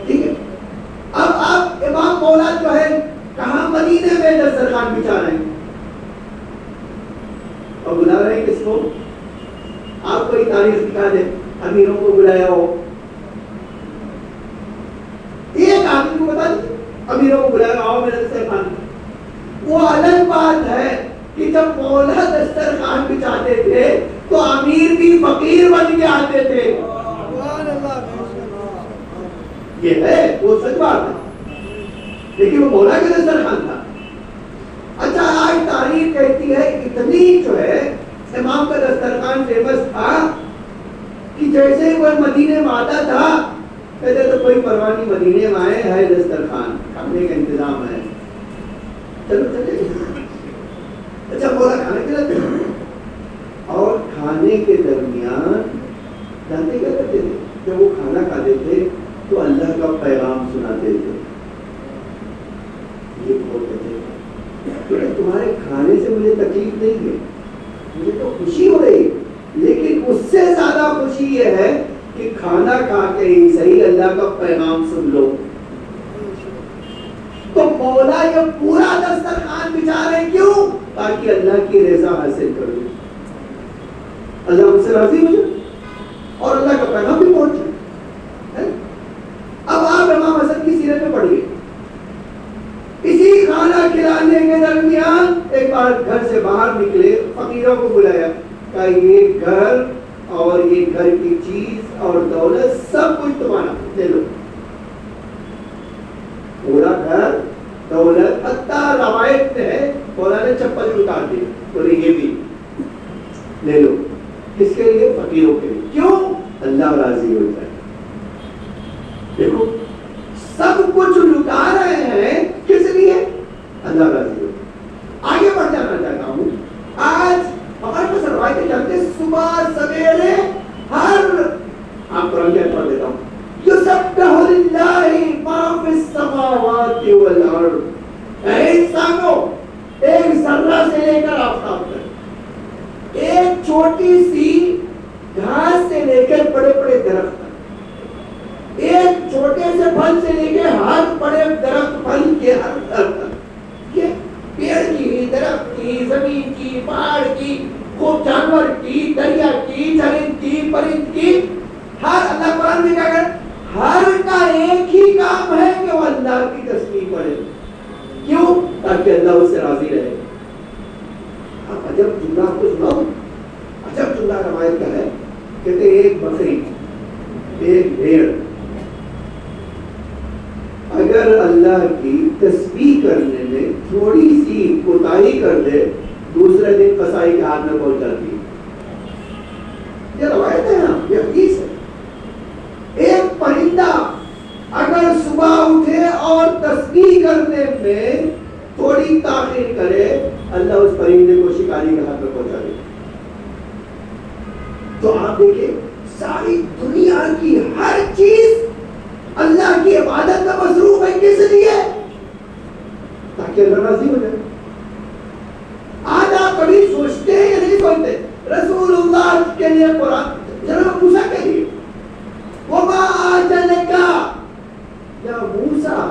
S2: ٹھیک ہے، اب آپ امام مولا جو ہے کہاں مدینے میں دسترخوان بچھا رہے ہیں اور بلا رہے ہیں کس کو؟ آپ کوئی تاریخ دکھا دیں امیروں کو بلایا ہو، ایک آدمی کو بتا دیجیے امیروں کو بلایا آؤ میرے دسترخوان. وہ الگ بات ہے کہ جب مولا دسترخوان بچھاتے تھے تو امیر بھی فقیر بن کے آتے تھے. یہ ہے وہ سچ بات ہے، لیکن وہ مولا کا دسترخوان تھا. اچھا آج تاریخ کہتی ہے اتنی جو ہے امام کا دسترخوان فیمس تھا کہ جیسے وہ مدینے میں آتا تھا کہتے تو کوئی پرواہ نہیں، مدینے میں آئے ہے دسترخوان کھانے کا انتظام ہے، چلو چلے. اچھا مولا کھانے کے لیے، اور کھانے کے درمیان جانتے کیا کرتے تھے؟ جب وہ کھانا کھاتے تھے تو اللہ کا پیغام سناتے تھے. یہ بولتے تھے تمہارے کھانے سے مجھے تکلیف نہیں ہے، مجھے تو خوشی ہو رہی، لیکن اس سے زیادہ خوشی یہ ہے کہ کھانا کھا کے ہی صحیح اللہ کا پیغام سن لو. تو مولا یہ پورا دسترخوان بچھا رہے کیوں؟ تاکہ اللہ کی رضا حاصل کر لیں، اللہ ان سے راضی ہو جائے اور اللہ کا پیغام بھی پہنچ جائے. اب آپ امام حسن کی سیرت میں پڑھیے، اسی کھانا کھلانے کے درمیان ایک بار گھر سے باہر نکلے، فقیروں کو بلایا، کہا یہ گھر اور یہ گھر کی چیز اور دولت سب کچھ تمہارا، لے لو. پورا گھر دولت، حتیٰ روایت میں ہے مولا نے چپل بھی اتار دی، بولے یہ بھی لے لو. کس کے لیے؟ فقیروں کے لیے. کیوں؟ اللہ راضی ہو جائے. دیکھو سب کچھ لٹا رہے ہیں کس لیے؟ اللہ راضی ہو. آگے بڑھ جانا چاہتا ہوں. آج ہمارے پاس روایتیں جانتے صبح سویرے ہر، آپ قرآن کی آیت پڑھ دیتا ہوں، یسبح للہ ما فی السماوات والارض. اے انسانوں، ایک ذرہ سے لے کر آفتاب تک، ایک چھوٹی سی گھاس سے لے کر بڑے بڑے درخت تک، ایک چھوٹے سے پھل سے لے کے ہر بڑے درخت پھل کے ہر درخت تک، یہ پیڑ کی، درخت کی، زمین کی، پہاڑ کی، خوب جانور کی، دریا کی، چرند کی، پرند کی، ہر اللہ قرآن میں کیا کر ہر کا ایک ہی کام ہے کہ وہ اللہ کی تسبیح پڑھے. کیوں؟ تاکہ اللہ اس سے راضی رہے. اب عجب جملہ کو سناؤ، عجب جملہ روایت کا ہے. کہتے ایک بکری، ایک بھیڑ اگر اللہ کی تسبیح کرنے میں تھوڑی سی کوتاہی کر دے دوسرے دن قصائی کے ہاتھ میں پہنچ جاتی ہے. یہ روایت ہے نا، یہ حدیث ہے. ایک پرندہ اگر صبح اٹھے اور تسبیح کرنے میں تھوڑی تاخیر کرے اللہ اس پرندے کو شکاری کے ہاتھ میں پہنچا دے. تو آپ دیکھیں ساری دنیا کی ہر چیز اللہ کی عبادت میں مصروف ہے. کس لیے؟ تاکہ اللہ راضی ہو جائے. آج آپ کبھی سوچتے ہیں یا نہیں سوچتے رسول اللہ کے لیے قرآن جناب موسیٰ کے لیے وَمَا آجَلَكَ یا موسیٰ،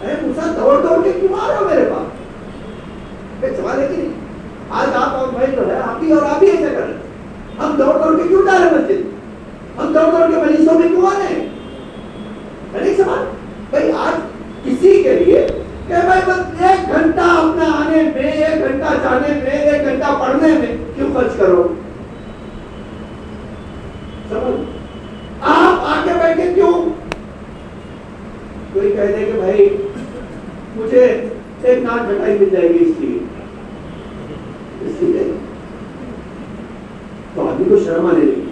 S2: اے موسیٰ دوڑ دوڑ کے کیوں آ رہے ہو میرے پاس؟ ایک سوال ہے کہ نہیں؟ آج آپ اور میں جو ہے آپ بھی ایسا کر رہے ہیں. ہم دوڑ دوڑ کے کیوں جا رہے ہیں مسجد؟ ہم دوڑ دوڑ کے مجلسوں میں کیوں آ رہے ہیں؟ ایک سوال بھائی آج کسی کے لیے کہ بھائی بس 1 گھنٹہ اپنا آنے میں 1 گھنٹہ جانے میں 1 گھنٹہ پڑھنے میں کیوں خرچ کرو؟ سمجھ آپ آگے بیٹھے کیوں؟ کوئی کہہ دے کہ بھائی مجھے 1 نان کھٹائی مل جائے گی اس لیے تو آدمی کو شرم آنے لگی.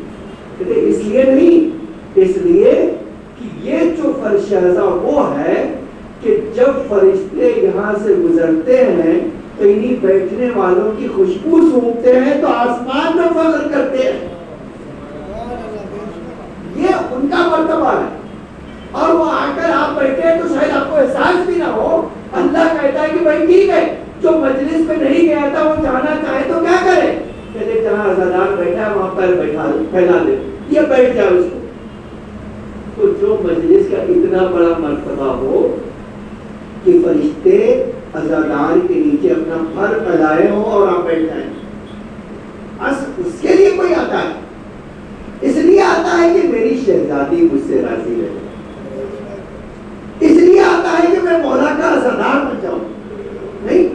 S2: کہتے اس لیے نہیں، اس لیے کہ یہ جو فرشتہ وہ ہے کہ جب فرشتے یہاں سے گزرتے ہیں تو انہیں بیٹھنے والوں کی خوشبو سونگتے ہیں تو آسمان میں فخر کرتے ہیں. یہ ان کا مرتبہ ہے. اور وہ آ کر آپ بیٹھے تو شاید آپ کو احساس بھی نہ ہو. اللہ کہتا ہے کہ بھائی ٹھیک ہے جو مجلس میں نہیں گیا تھا وہ جانا چاہے تو کیا کرے؟ کہتے جہاں عزادار بیٹھا ہے وہاں پر بیٹھا پھیلا دے، یہ بیٹھ جائے اس کو. تو جو مجلس کا اتنا بڑا مرتبہ ہو کہ فرشتے عزادار کے نیچے اپنا پر پھیلائے ہوں اور آپ بیٹھ جائیں، اس کے لیے کوئی آتا ہے. اس لیے آتا ہے کہ میری شہزادی مجھ سے راضی رہے. اس لیے آتا ہے کہ میں مولا کا عزادار بن جاؤں. نہیں،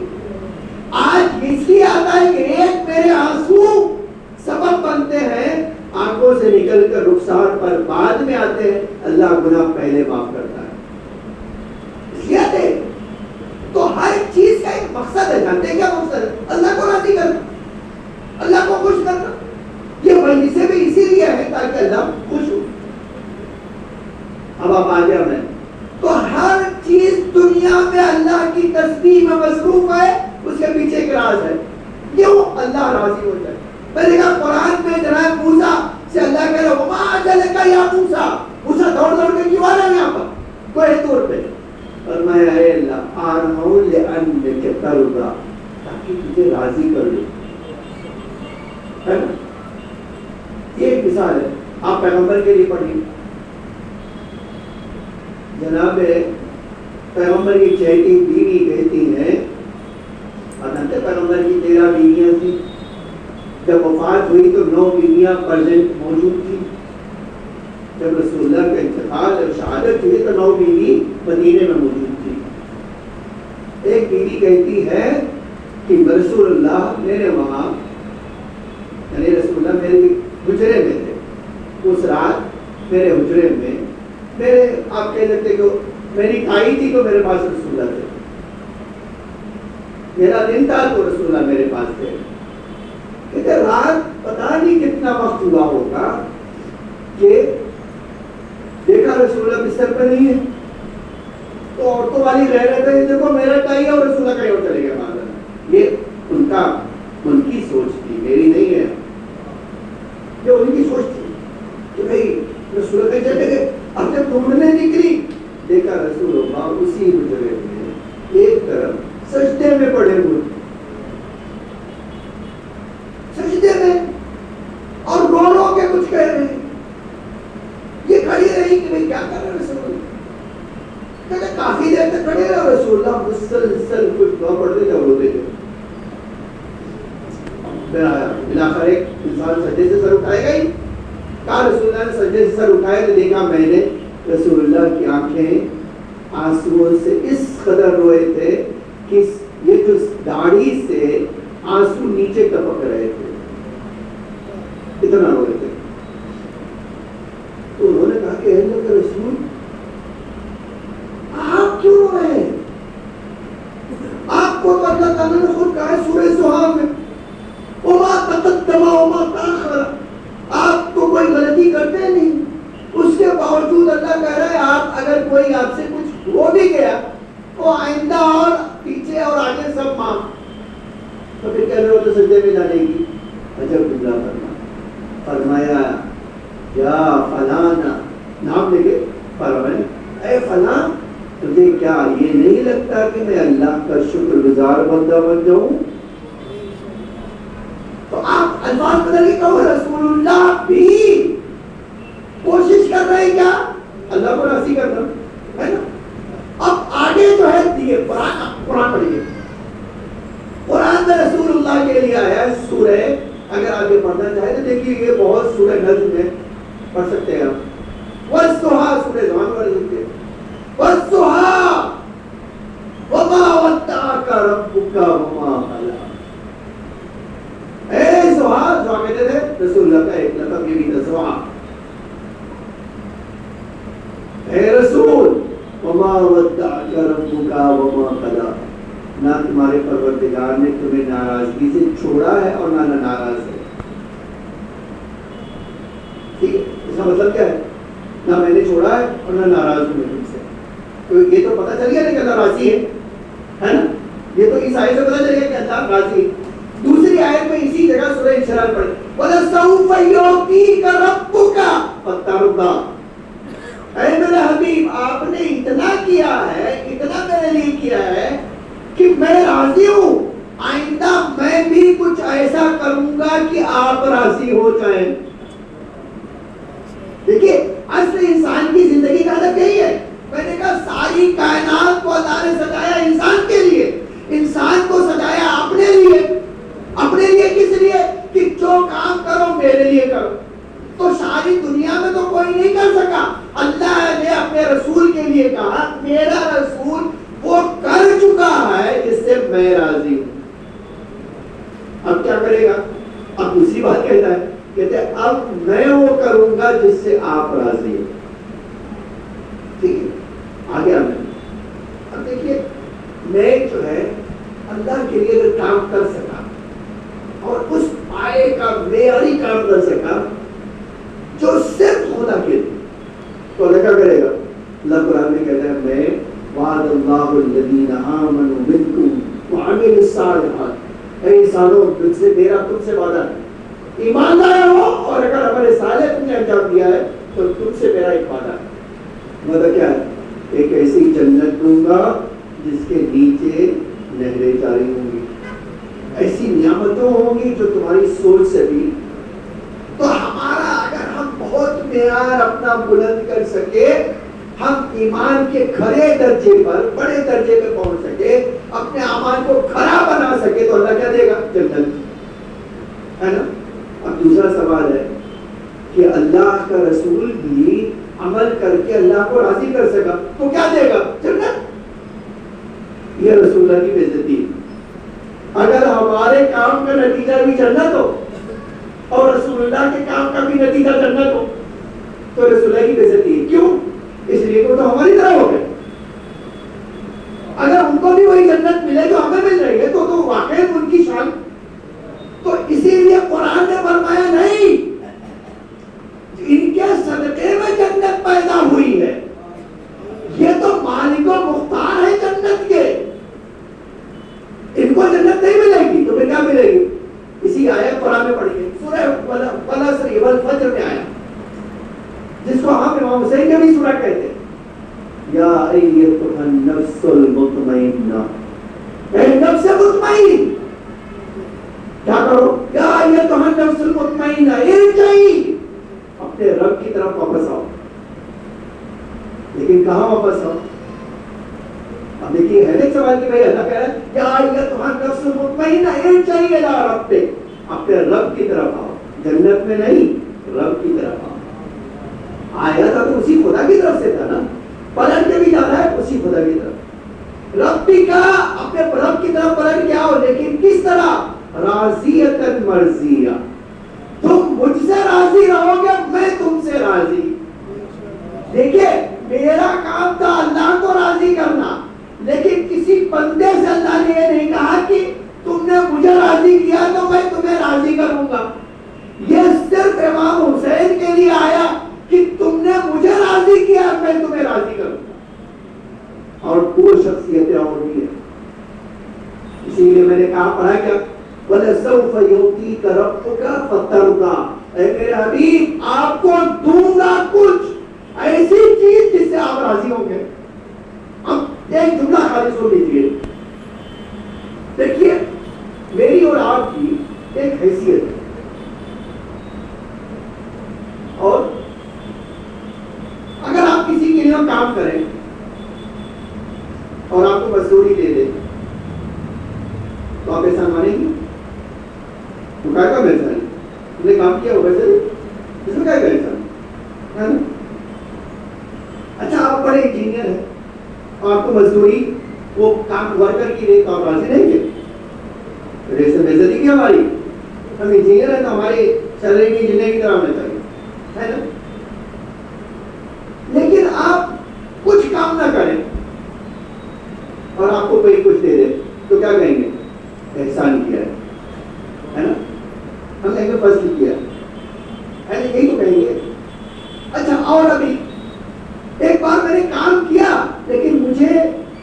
S2: آج اس لیے آتا ہے کہ ایک میرے آنسو سبب بنتے ہیں آنکھوں سے نکل کر رخسار پر بعد میں آتے ہیں. اللہ گناہ پہلے معاف کرتا ہے. اس لیے آتے ہیں. تو ہر چیز کا ایک مقصد ہے. جانتے ہیں کیا مقصد ہے؟ اللہ کو راضی کرنا، اللہ کو خوش کرنا. یہ مجلسیں بھی اسی لیے ہے تاکہ اللہ خوش ہو. اب آپ آگے میں تو ہر چیز دنیا میں اللہ کی تسبیح میں مصروف ہے. اس کے پیچھے ایک راز ہے، کیوں اللہ راضی ہو جائے. پہلے کہا قرآن میں جناب موسیٰ سے اللہ کہہ رہا وَمَا أَجَلَكَ يَا موسیٰ، موسیٰ دوڑ دوڑ کے کیوں آ رہا ہے یہاں پر کوہ طور پہ؟ فرمایا اے اللہ آ رہا ہوں لِأَنَّكَ تَرْضَىٰ، تاکہ تجھے راضی کر لوں. ہے نا؟ یہ ایک مثال ہے. آپ پیغمبر کے لیے پڑھیں. جناب پیغمبر کی چہیتی بیوی کہتی ہیں، حضرت پیغمبر کی 13 بیویاں تھیں. جب وفات ہوئی تو 9 بیویاں پریزنٹ موجود تھیں. جب رسول اللہ کا انتقال اور شہادت ہوئی تو 9 بیوی مدینے میں موجود تھی. ایک بیوی کہتی ہے کہ رسول اللہ میرے وہاں، یعنی رسول اللہ میرے حجرے میں تھے. اس رات میرے حجرے میں میرے آپ کہہ سکتے کہ میری تائی تھی تو میرے پاس رسول اللہ تھے. میرا دن تھا تو رسول اللہ میرے پاس تھے. کہتے رات پتہ نہیں کتنا وقت ہوا ہوگا کہ دیکھا رسول اللہ بستر پہ نہیں ہے تو عورتوں والی رہ رہے تھے دیکھو میرا تائی اور رسول اللہ کہیں اور چلے گیا معاذ. یہ ان کی سوچ تھی، میری نہیں ہے. یہ ان کی سوچ تھی کہ بھائی رسول اللہ چلے گئے. اب جب ڈھونڈنے نکلی دیکھا رسول اللہ اسی حجرے میں ایک طرف سجدے میں پڑے ہوئے، سجدے میں، اور رو رو کے کچھ کہہ رہے ہیں. یہ کھڑی رہی کہ بھائی کیا کر رہے رسول اللہ؟ کہتے کافی دیر تک کھڑے رہے رسول اللہ مسلسل کچھ دعا پڑھتے تھے اور روتے تھے. بلاخر ایک انسان سجدے سے سر اٹھائے گا ہی. کہا رسول اللہ نے سجدے سے سر اٹھائے تو دیکھا میں نے رسول اللہ کی آنکھیں آنسوؤں سے اس قدر روئے تھے کہ یہ جو داڑھی سے آنسو نیچے ٹپک رہے تھے، اتنا روئے تھے. تو انہوں نے کہا کہ اے اللہ کے رسول آپ کوئی آپ سے کچھ ہو بھی گیا تو آئندہ اور پیچھے اور آگے سب معاف. تو پھر کہہ رہے ہو تو سجدے میں جانے کی عجب جملہ فرمایا یا فلانا نام لے کے فرمایا اے فلاں تجھے کیا یہ نہیں لگتا کہ میں اللہ کا شکر گزار بندہ بن جاؤں؟ تو آپ الفاظ بدل کے کہو رسول اللہ بھی کوشش کر رہے ہیں کیا اللہ کو راضی کرنا ہے نا. اب آگے جو ہے دیے قرآن پڑھیے. قرآن میں رسول اللہ کے لیے آیا ہے سورہ, اگر آگے پڑھنا چاہے تو دیکھیے یہ بہت سورہ نجم میں پڑھ سکتے ہیں آپ. والضحیٰ سورہ زمان پڑھ سکتے ہیں. والضحیٰ وما ودعک ربک وما قلی. اے ضحیٰ, ضحیٰ کہتے تھے رسول اللہ کا ایک لقب یہ بھی تھا ضحیٰ. اے رسول وما ودعک ربک وما قلی, نہ تمہارے پروردگار نے تمہیں ناراضگی سے چھوڑا ہے اور نہ ناراض ہے. ٹھیک ہے, اس کا مطلب کیا ہے؟ نہ میں نے چھوڑا ہے اور نہ ناراض ہوں میں تم سے. تو یہ تو پتہ چل گیا کہ اللہ راضی ہے نا. یہ تو اس آیت سے پتہ چل گیا کہ اللہ راضی ہے. دوسری آیت میں اسی جگہ سورہ انشراح پڑھی وَلَسَوْفَ يُعْطِيكَ رَبُّكَ فَتَرْضَىٰ. اے میرے حبیب آپ نے اتنا کیا ہے, اتنا میرے لیے کیا ہے کہ میں راضی ہوں. آئندہ میں بھی کچھ ایسا کروں گا کہ آپ راضی ہو جائیں. دیکھیے اصل انسان کی زندگی کا ہدف یہی ہے. میں نے کہا ساری کائنات کو اللہ نے سجایا انسان کے لیے, انسان کو سجایا اپنے لیے. اپنے لیے کس لیے؟ کہ جو کام کرو میرے لیے کرو. تو ساری دنیا میں تو کوئی نہیں کر سکا. اللہ نے اپنے رسول کے لیے کہا میرا رسول وہ کر چکا ہے جس سے میں راضی ہوں. اب کیا کرے گا؟ اب دوسری بات کہتا ہے, کہتے ہیں اب میں وہ کروں گا جس سے آپ راضی ہیں. ٹھیک ہے, آگے اب دیکھیے میں جو ہے اللہ کے لیے اگر کام کر سکا اور اس پائے کا معیاری کام کر سکا جو صرف خدا کے لیے, تو اللہ کیا کرے گا؟ اللہ قرآن میں کہتا ہے میں وعد اللہ الذین آمنوا منکم وعملوا الصالحات. اے انسانوں تم سے میرا تم سے وعدہ ہے, ایمان لائے ہو اور اگر عمل صالح تم نے انجام دیا ہے تو تم سے میرا ایک وعدہ ہے. وعدہ کیا ہے؟ ایک ایسی جنت دوں گا جس کے نیچے نہریں جاری ہوں گی, ایسی نعمتوں ہوں گی جو تمہاری سوچ سے بھی. تو ہمارا اگر ہم بہت معیار اپنا بلند کر سکے, ہم ایمان کے کھڑے درجے پر بڑے درجے پہ پہنچ سکے, اپنے اعمال کو کھڑا بنا سکے, تو اللہ کیا دے گا؟ جنت ہے نا. اب دوسرا سوال ہے کہ اللہ کا رسول بھی عمل کر کے اللہ کو راضی کر سکا تو کیا دے گا؟ جنت. یہ رسول اللہ کی بے عزتی. اگر ہمارے کام کا نتیجہ بھی جنت ہو اور رسول اللہ کے کام کا بھی نتیجہ جنت ہو تو رسول اللہ کی بے عزتی ہے. کیوں؟ اس لیے تو ہماری طرح ہو گئے. اگر ان کو بھی وہی جنت ملے جو ہمیں مل رہی ہے تو واقعی ان کی شان. تو اسی لیے قرآن نے فرمایا نہیں, ان کے صدقے میں جنت پیدا ہوئی ہے, یہ تو مالک و مختار ہے جنت کے, ان کو جنت نہیں ملے گی تو پھر کیا ملے گی؟ اسی آیت قرآن میں پڑھی ہے سورہ والعصر والفجر میں آیا, جس کو ہم امام حسین کے بھی سورہ کہتے ہیں. یا ایتھا النفس المطمئنہ, اے نفس مطمئن کیا کرو؟ یا ایتھا النفس المطمئنہ ارجعی, اپنے رب کی طرف واپس آؤ. لیکن کہاں واپس آؤ؟ اب دیکھیے ہے ایک سوال کہ بھائی اللہ کہہ رہا ہے یا ایتھا النفس المطمئنہ ارجعی الی ربک, اپنے رب کی طرف آؤ, جنت میں نہیں رب کی طرف آؤ. آیا تھا تو اسی خدا کی طرف سے تھا نا, پلٹ کے بھی جانا ہے اسی خدا کی طرف. ربی کا اپنے رب کی طرف پلٹ کے آؤ, لیکن کس طرح؟ راضیۃ مرضیہ, تم مجھ سے راضی رہو گے میں تم سے راضی. دیکھیے میرا کام تھا اللہ کو راضی کرنا, لیکن کسی بندے سے اللہ نے یہ نہیں کہا کہ تم نے مجھے راضی کیا تو میں تمہیں راضی کروں گا. یہ صرف امام حسین کے لیے آیا کہ تم نے مجھے راضی کیا میں تمہیں راضی کروں گا. اے میرے حبیب آپ کو دوں گا کچھ ایسی چیز جس سے آپ راضی ہوں گے. اب ایک جملہ خالی سن لیجیے. دیکھیے میری اور آپ کی ایک حیثیت ہے, اور اگر آپ کسی کے لیے کام کریں اور آپ کو مزدوری دے دیں تو آپ احسان مانیں گے؟ تو کیا کا احسان؟ تم نے کام کیا ہوگا سر, اس میں کیا کا احسان؟ اچھا آپ بڑے انجینئر ہیں اور آپ کو مزدوری وہ کام ورکر کی دے تو آپ راضی نہیں گے؟ ریس میں بےزتی کی ہماری, ہم انجینئر ہیں تو ہماری سیلری بھی انجینئر کی طرح ہونا چاہیے, ہے نا؟ لیکن آپ کچھ کام نہ کریں اور آپ کو کوئی کچھ دے دے تو کیا کہیں گے؟ احسان کیا ہے نا, ہم کہیں گے فضل کیا ہے نا, یہی تو کہیں گے. اچھا اور ابھی ایک بار میں نے کام کیا لیکن مجھے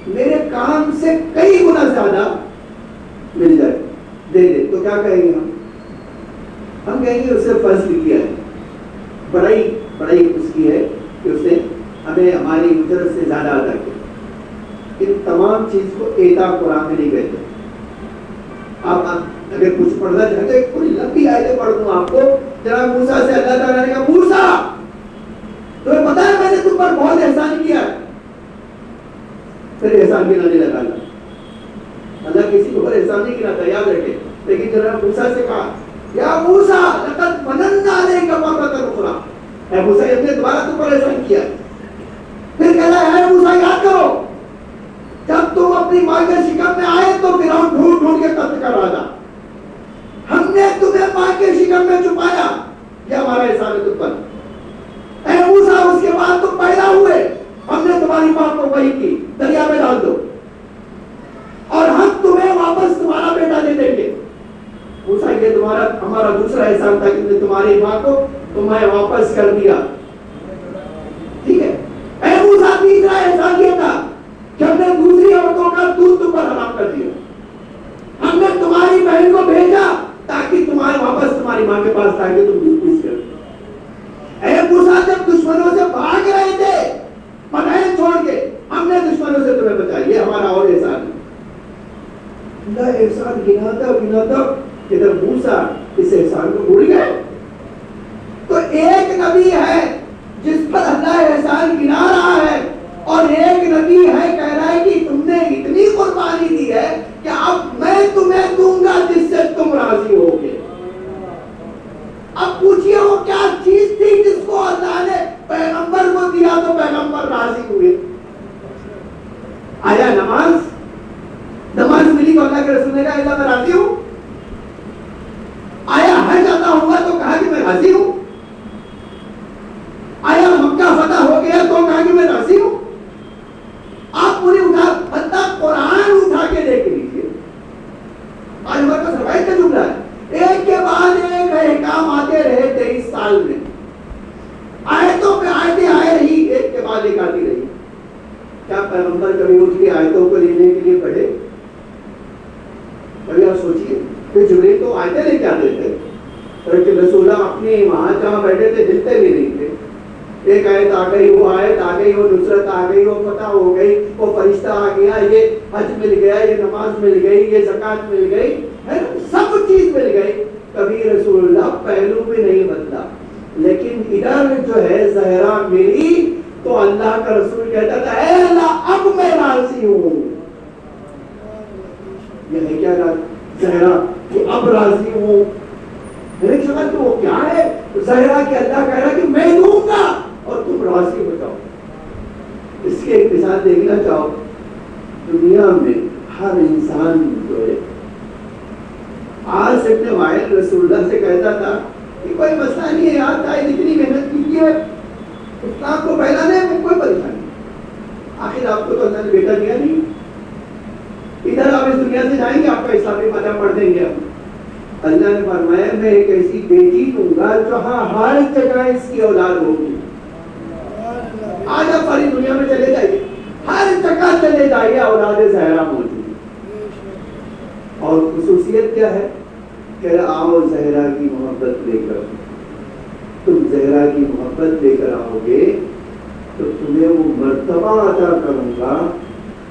S2: میرے کام سے کئی گنا زیادہ مل جائے, دے دے تو کیا کہیں گے ہم؟ ہم کہیں گے اسے فضل کیا ہے, بڑائی اس کی ہے کہ اس نے ہمیں ہماری اجرت سے زیادہ ادا کیا. ان تمام چیز کو ایتا قرآن میں نہیں کہتے. آپ اگر کچھ پڑھنا چاہتے ہیں پوری لمبی آیتیں پڑھ دوں آپ کو. جناب موسیٰ سے اللہ تعالیٰ نے کہا موسیٰ تمہیں پتا ہے میں نے تم پر بہت احسان کیا ہے, پھر احسان گنانے لگا. اللہ کسی کو احسان نہیں گناتا, یاد رکھے. لیکن جناب موسیٰ سے کہا یا موسیٰ لقد مننا علیک مرۃ اخری, اے موسیٰ ہم نے دوبارہ تم پر احسان کیا. پھر کہتا ہے اے موسیٰ یاد کرو جب تم اپنی ماں کے شکم میں آئے تو فرعون ڈھونڈ ڈھونڈ کے قتل کر رہا تھا, ہم نے تمہیں ماں کے شکم میں چھپایا, یہ ہمارا احسان ہے تم پر. اے موسیٰ اس کے بعد تم پیدا ہوئے, ہم نے تمہاری ماں کو وحی کی دریا میں ڈال دو اور ہم تمہیں واپس تمہارا بیٹا دے دیں گے. موسیٰ یہ ہمارا دوسرا احسان تھا کہ تمہاری ماں کو تمہیں واپس کر دیا. ٹھیک ہے. اے موسیٰ تیسرا احسان یہ تھا کہ ہم نے دوسری عورتوں کا دودھ تم پر حرام کر دیا. ہم نے تمہاری بہن کو بھیجا تاکہ تمہارے واپس تمہاری ماں کے پاس تاکہ تم دودھ پیس کر. اے موسیٰ جب دشمنوں سے بھاگ رہے تھے پناہ چھوڑ کے, ہم نے دشمنوں سے تمہیں بچایا. یہ ہمارا اور احسان ہے. اللہ احسان گناتا ادھر موسیٰ اس احسان کو بھول گئے. تو ایک نبی ہے جس پر اللہ احسان گنا رہا ہے, اور ایک نبی ہے کہہ رہا ہے کہ تم نے اتنی قربانی دی ہے کہ اب میں تمہیں دوں گا جس سے تم راضی ہوگے. اب پوچھئے وہ کیا چیز تھی جس کو اللہ نے پیغمبر کو دیا تو پیغمبر راضی ہوئے؟ آیا نماز ملی تو اللہ کے رسول نے کہا اللہ میں راضی ہوں. آیا حج عطا ہوا تو کہا کہ میں راضی ہوں. آیا مکہ فتح ہو گیا تو کہا کہ میں راضی ہوں. آپ پوری بندہ قرآن اٹھا کے دیکھ لیجیے. آج ہمارے پاس روایت کا جملہ ہے, ایک کے بعد ایک احکام آتے رہے 23 سال میں. آیتوں پہ آیتیں آئے رہی, ایک کے بعد ایک آتی رہی. کیا پیغمبر کبھی اٹھ کے آیتوں کو لینے کے لیے پڑھے؟ کبھی آپ سوچیے کہ جبریل تو آیتیں لے کے آتے تھے, لیکن رسول اللہ اپنے وہاں جہاں بیٹھے تھے ہلتے بھی نہیں تھے. ایک آیت آ گئی, وہ آیت آ گئی, وہ نصرت آ گئی, وہ فتح ہو گئی, وہ فرشتہ آ گیا, یہ حج مل گیا, یہ نماز مل گئی, یہ زکات مل گئی, ہے نا, سب چیز مل گئی. کبھی رسول اللہ پہلو بھی نہیں بدلا. لیکن ادھر جو ہے زہرا ملی تو اللہ کا رسول کہتا تھا اے اللہ اب میں راضی ہوں. یہ ہے کیا زہرا کہ اب راضی ہوں. میں نے سمجھا کہ وہ کیا ہے زہرا کہ اللہ کہہ رہا کہ میں دوں گا اور تم راضی ہو جاؤ. اس کے ایک مثال دیکھنا چاہو. دنیا میں ہر انسان جو ہے آج سے اپنے وائل رسول اللہ سے کہتا تھا کہ کوئی مسئلہ نہیں ہے یار, چاہے جتنی محنت کیجیے اسلام کو پھیلانے میں کوئی پریشانی نہیں. آخر آپ کو تو اللہ نے بیٹا دیا نہیں. ادھر آپ اس دنیا سے جائیں گے آپ کا اسلامی مذہب پڑھ دیں گے. اللہ نے فرمایا میں ایک ایسی بیٹی دوں گا جہاں ہر جگہ اس کی اولاد ہوگی. آج آپ ساری دنیا میں چلے جائیے, ہر جگہ چلے جائیے اولاد زہرا موجود. اور خصوصیت کیا ہے کہ آؤ زہرا کی محبت لے کر تم زہرا کی محبت لے کر آؤ گے تو تمہیں وہ مرتبہ عطا کروں گا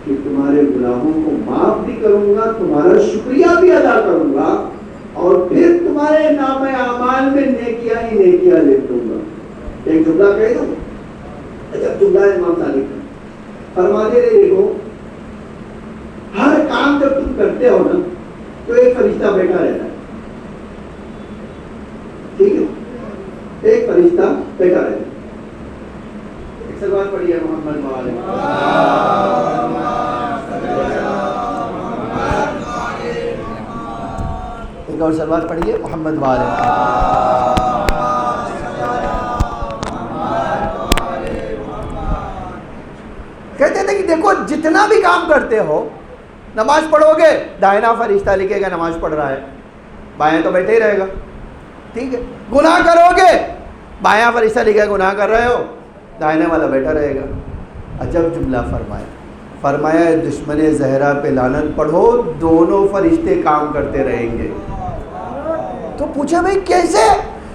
S2: کہ تمہارے گناہوں کو معاف بھی کروں گا، تمہارا شکریہ بھی ادا کروں گا، اور پھر تمہارے نام اعمال میں نیکیاں ہی نیکیاں لکھ دوں گا۔ ایک جملہ کہہ دوں، اچھا جملہ امام صادق فرماتے رہے، دیکھو ہر کام جب تم کرتے ہو نا تو ایک فرشتہ بیٹھا رہتا ہے، ٹھیک ہے، ایک فرشتہ بیٹھا رہتا ہے۔ ایک سلوات پڑھیے محمد وعلى ایک اور سلوات پڑھیے محمد وعلى کہتے تھے کہ دیکھو جتنا بھی کام کرتے ہو، نماز پڑھو گے دائنا فرشتہ لکھے گا نماز پڑھ رہا ہے، بائیں تو بیٹھے ہی رہے گا، ٹھیک ہے، گناہ کرو گے بایاں فرشتہ لکھے گا گناہ کر رہے ہو، دائنے والا بیٹھا رہے گا۔ عجب جملہ فرمایا دشمن زہرا پہ لعنت پڑھو، دونوں فرشتے کام کرتے رہیں گے۔ تو پوچھا بھائی کیسے؟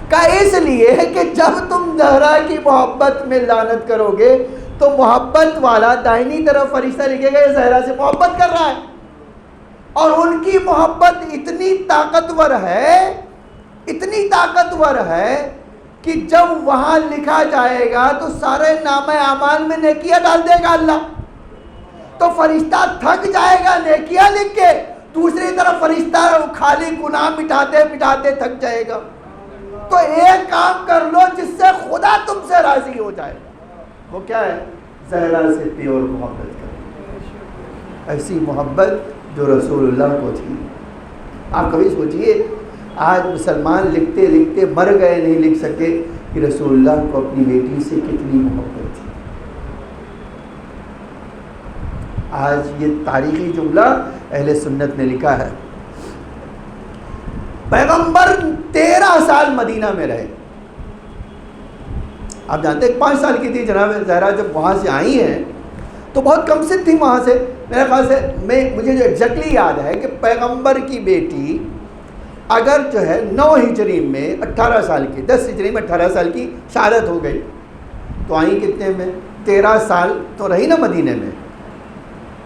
S2: کہا اس لیے کہ جب تم زہرا کی محبت میں لعنت کرو گے تو محبت والا دائنی طرف فرشتہ لکھے گا یہ زہرا سے محبت کر رہا ہے، اور ان کی محبت اتنی طاقتور ہے کہ جب وہاں لکھا جائے گا تو سارے نام اعمال میں نیکیاں ڈال دے گا اللہ، تو فرشتہ تھک جائے گا نیکیاں لکھ کے، دوسری طرف فرشتہ خالی گناہ مٹاتے تھک جائے گا۔ تو ایک کام کر لو جس سے خدا تم سے راضی ہو جائے، وہ کیا ہے؟ زہرا سے پیور محبت کرو، ایسی محبت جو رسول اللہ کو تھی۔ آپ کبھی سوچئے آج مسلمان لکھتے لکھتے مر گئے، نہیں لکھ سکے کہ رسول اللہ کو اپنی بیٹی سے کتنی محبت تھی۔ آج یہ تاریخی جملہ اہل سنت نے لکھا ہے۔ پیغمبر 13 سال مدینہ میں رہے۔ آپ جانتے ہیں 5 سال کی تھی جناب زہرا جب وہاں سے آئی ہیں تو بہت کم سن تھی وہاں سے، میرے خیال سے مجھے جو ایگزیکٹلی یاد ہے کہ پیغمبر کی بیٹی اگر جو ہے 9 ہجری میں 18 سال کی، 10 ہجری میں 18 سال کی شہادت ہو گئی تو آئیں کتنے میں؟ 13 سال تو رہی نا مدینے میں،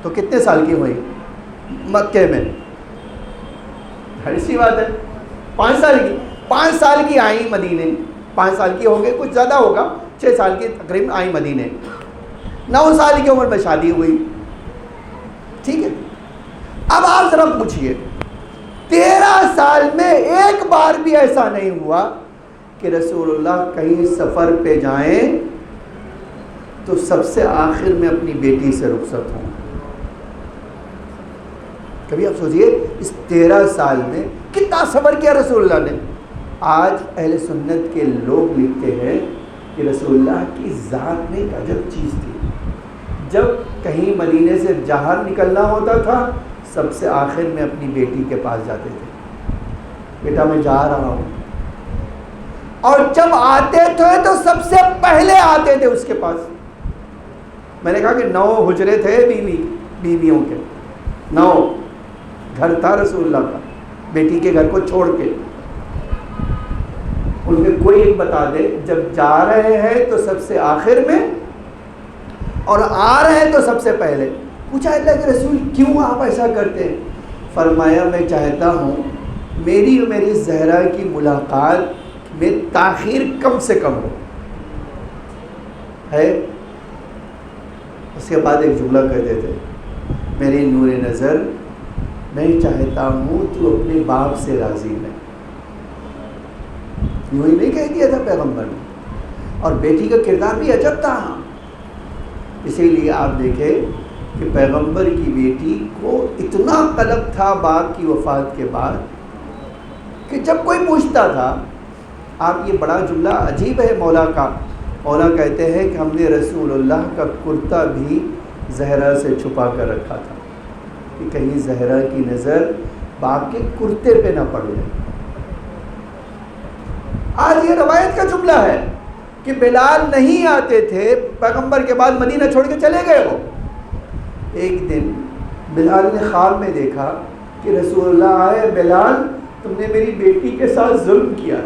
S2: تو کتنے سال کی ہوئی مکے میں؟ ایسی بات ہے 5 سال کی، 5 سال کی آئیں مدینے، 5 سال کی ہو گئی، کچھ زیادہ ہوگا، 6 سال کی تقریباً آئیں مدینے، 9 سال کی عمر میں شادی ہوئی، ٹھیک ہے۔ اب آپ ذرا پوچھئے 13 سال میں ایک بار بھی ایسا نہیں ہوا کہ رسول اللہ کہیں سفر پہ جائیں تو سب سے آخر میں اپنی بیٹی سے رخصت ہوں۔ کبھی آپ سوچئے اس 13 سال میں کتنا صبر کیا رسول اللہ نے۔ آج اہل سنت کے لوگ لکھتے ہیں کہ رسول اللہ کی ذات میں ایک عجب چیز تھی، جب کہیں مدینے سے باہر نکلنا ہوتا تھا سب سے آخر میں اپنی بیٹی کے پاس جاتے تھے، بیٹا میں جا رہا ہوں، اور جب آتے تھے تو سب سے پہلے آتے تھے اس کے پاس۔ میں نے کہا کہ 9 حجرے تھے بیویوں کے، 9 گھر تھا رسول اللہ کا، بیٹی کے گھر کو چھوڑ کے، ان میں کوئی ایک بتا دے جب جا رہے ہیں تو سب سے آخر میں اور آ رہے ہیں تو سب سے پہلے۔ پوچھا اللہ کے رسول کیوں آپ ایسا کرتے ہیں؟ فرمایا میں چاہتا ہوں میری اور میری زہرا کی ملاقات میں تاخیر کم سے کم ہو ہے۔ اس کے بعد ایک جملہ کہتے تھے، میری نور نظر میں چاہتا ہوں تو اپنے باپ سے راضی ہے۔ یوں ہی نہیں کہہ دیا تھا پیغمبر نے، اور بیٹی کا کردار بھی عجب تھا۔ اسی لیے آپ دیکھیں کہ پیغمبر کی بیٹی کو اتنا قلب تھا باپ کی وفات کے بعد کہ جب کوئی پوچھتا تھا، آپ یہ بڑا جملہ عجیب ہے مولا کا، مولا کہتے ہیں کہ ہم نے رسول اللہ کا کرتا بھی زہرا سے چھپا کر رکھا تھا کہ کہیں زہرا کی نظر باپ کے کرتے پہ نہ پڑ جائے۔ آج یہ روایت کا جملہ ہے کہ بلال نہیں آتے تھے پیغمبر کے بعد، مدینہ چھوڑ کے چلے گئے وہ۔ ایک دن بلال نے خواب میں دیکھا کہ رسول اللہ آئے، بلال تم نے میری بیٹی کے ساتھ ظلم کیا،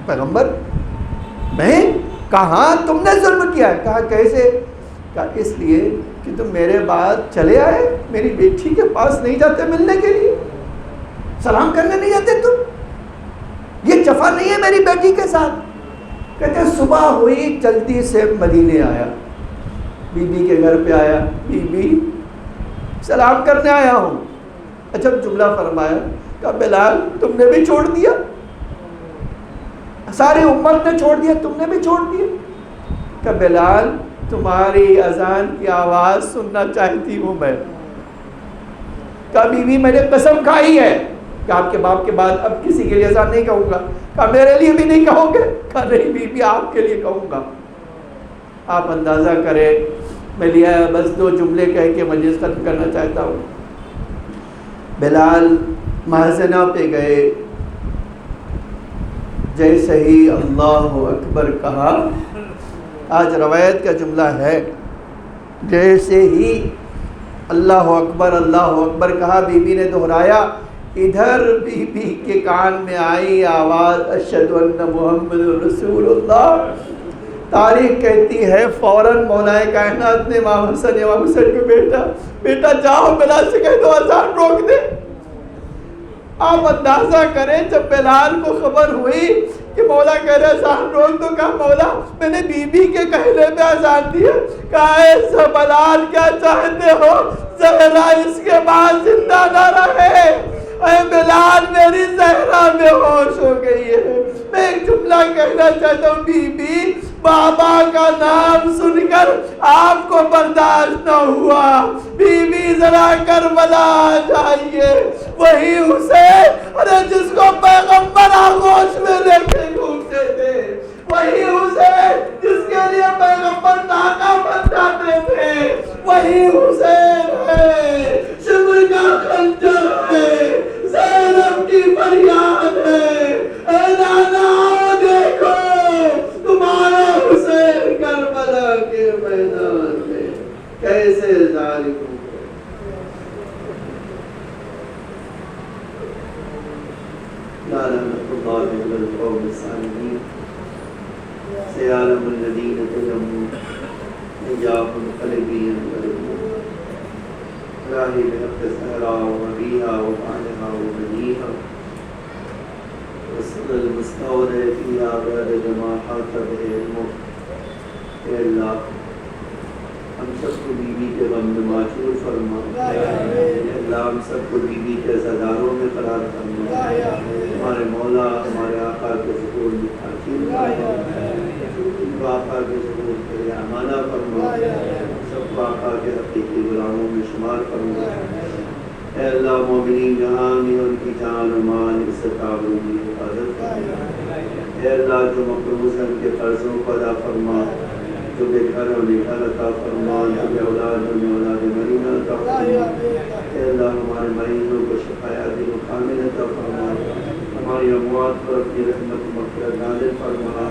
S2: پیغمبر میں؟ کہاں تم نے ظلم کیا ہے؟ کہا کیسے؟ کہا اس لیے کہ تم میرے بعد چلے آئے، میری بیٹی کے پاس نہیں جاتے ملنے کے لیے، سلام کرنے نہیں جاتے تم، یہ جفا نہیں ہے میری بیٹی کے ساتھ؟ کہتے صبح ہوئی جلدی سے مدینے آیا، بی بی کے گھر پہ آیا، بی بی سلام کرنے آیا ہوں۔ اچھا جملہ فرمایا، کہا بلال تم نے بھی چھوڑ دیا، ساری امت نے چھوڑ دیا، تم نے بھی چھوڑ دیا؟ کہ بلال تمہاری اذان کی آواز سننا چاہتی ہوں میں۔ کہا بی بی میں نے قسم کھائی ہے کہ آپ کے باپ کے بعد اب کسی کے لیے اذان نہیں کہوں گا۔ کہا میرے لیے بھی نہیں کہو گے؟ کہا نہیں بی بی آپ کے لیے کہوں گا۔ آپ اندازہ کریں، میں لیا بس 2 جملے کہہ کے مجلس ختم کرنا چاہتا ہوں۔ بلال مہزنہ پہ گئے، جیسے ہی اللہ اکبر کہا، آج روایت کا جملہ ہے، جیسے ہی اللہ اکبر کہا، بی بی نے دہرایا، ادھر بی بی کے کان میں آئی آواز اشہد ان محمد رسول اللہ۔ تاریخ کہتی ہے فوراً مولا کائنات نے امام حسن کو بیٹا جاؤ بلال سے کہہ دو اذان روک دے۔ آپ اندازہ کریں جب بلال کو خبر ہوئی کہ مولا کہہ رہے اذان روک دو، کہا مولا میں نے بی بی کے کہنے پہ اذان دیا۔ کہا ایسا بلال کیا چاہتے ہو زہرا اس کے بعد زندہ نہ رہے؟ اے بلال میری زہرا بے ہوش ہو گئی ہے۔ میں ایک جملہ کہنا چاہتا ہوں، بی بی بابا کا نام سن کر آپ کو برداشت نہ ہوا، بی بی ذرا کربلا جائیے، وہی حسین ارے جس کو پیغمبر آغوش میں لے کے گھومتے تھے، وہی حسین جس کے لیے پیغمبر ناکا بن جاتے تھے، وہی حسین ہے، شمر کا خنجر ہے، زینب کی فریاد ہے، اے نانا دیکھو تمہارا حسین کربلا کے میدان میں کیسے ظالم ہو گئے۔ لا لعنۃ اللہ علی القوم الظالمین، سیعلم الذین ظلموا ایاهم قلبی انقلبوا، راہی بحق الزہرا وبیہا وبعلہا وبنیہا وصل المستودع فیہا غیر جماحات بہ الموت۔ اے اللہ ہم سب کو بی بی کے غم میں معذور فرما، اے اللہ ہم سب کو بی بی کے عزاداروں میں قرار فرما، ہمارے مولا ہمارے آقا کے ظہور میں تاثیر فرما، آقا کے ظہور کے امانہ فرما، سب کو آقا کے حقیقی غلاموں میں شمار فرما۔ اے اللہ مومنین جہاں میں ان کی جان و مال عزت آبرو کی حفاظت فرما۔ اے اللہ جو مقروض ہیں ان کے قرضوں کو ادا فرما، جو بے گھر و بے گھر عطا فرما، جو بے اولاد و بے اولاد مرینہ عطا فرما۔ اے اللہ ہمارے مریضوں کو شفایات و کامل عطا فرما، ہماری اموات پر اپنی رحمت و مغفرت نازل فرما،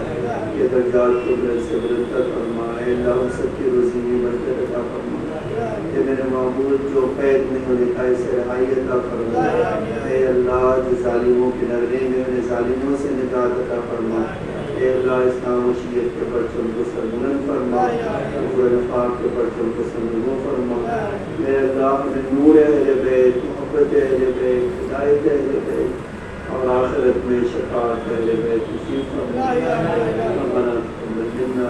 S2: یہ درجات کو بلند سے بلند فرما۔ اے اللہ ہم سب کی روزی میں برکت عطا فرما، اے میرے معبود جو قید میں ہونے کا اسے رہائی عطا فرما۔ اے اللہ جو ظالموں کے نرغے میں انہیں ظالموں سے نجات عطا فرما۔ اے اللہ اسلام و شریعت کے پرچم کو سربلند فرما، حضور پاک کے پرچم کو سربلند فرما۔ اے اللہ ہمیں نور اہل بیت، محبت اہل بیت، ہدایت اہل بیت اور آخرت میں شفاعت اہل بیت نصیب فرما۔ ربنا تقبل منا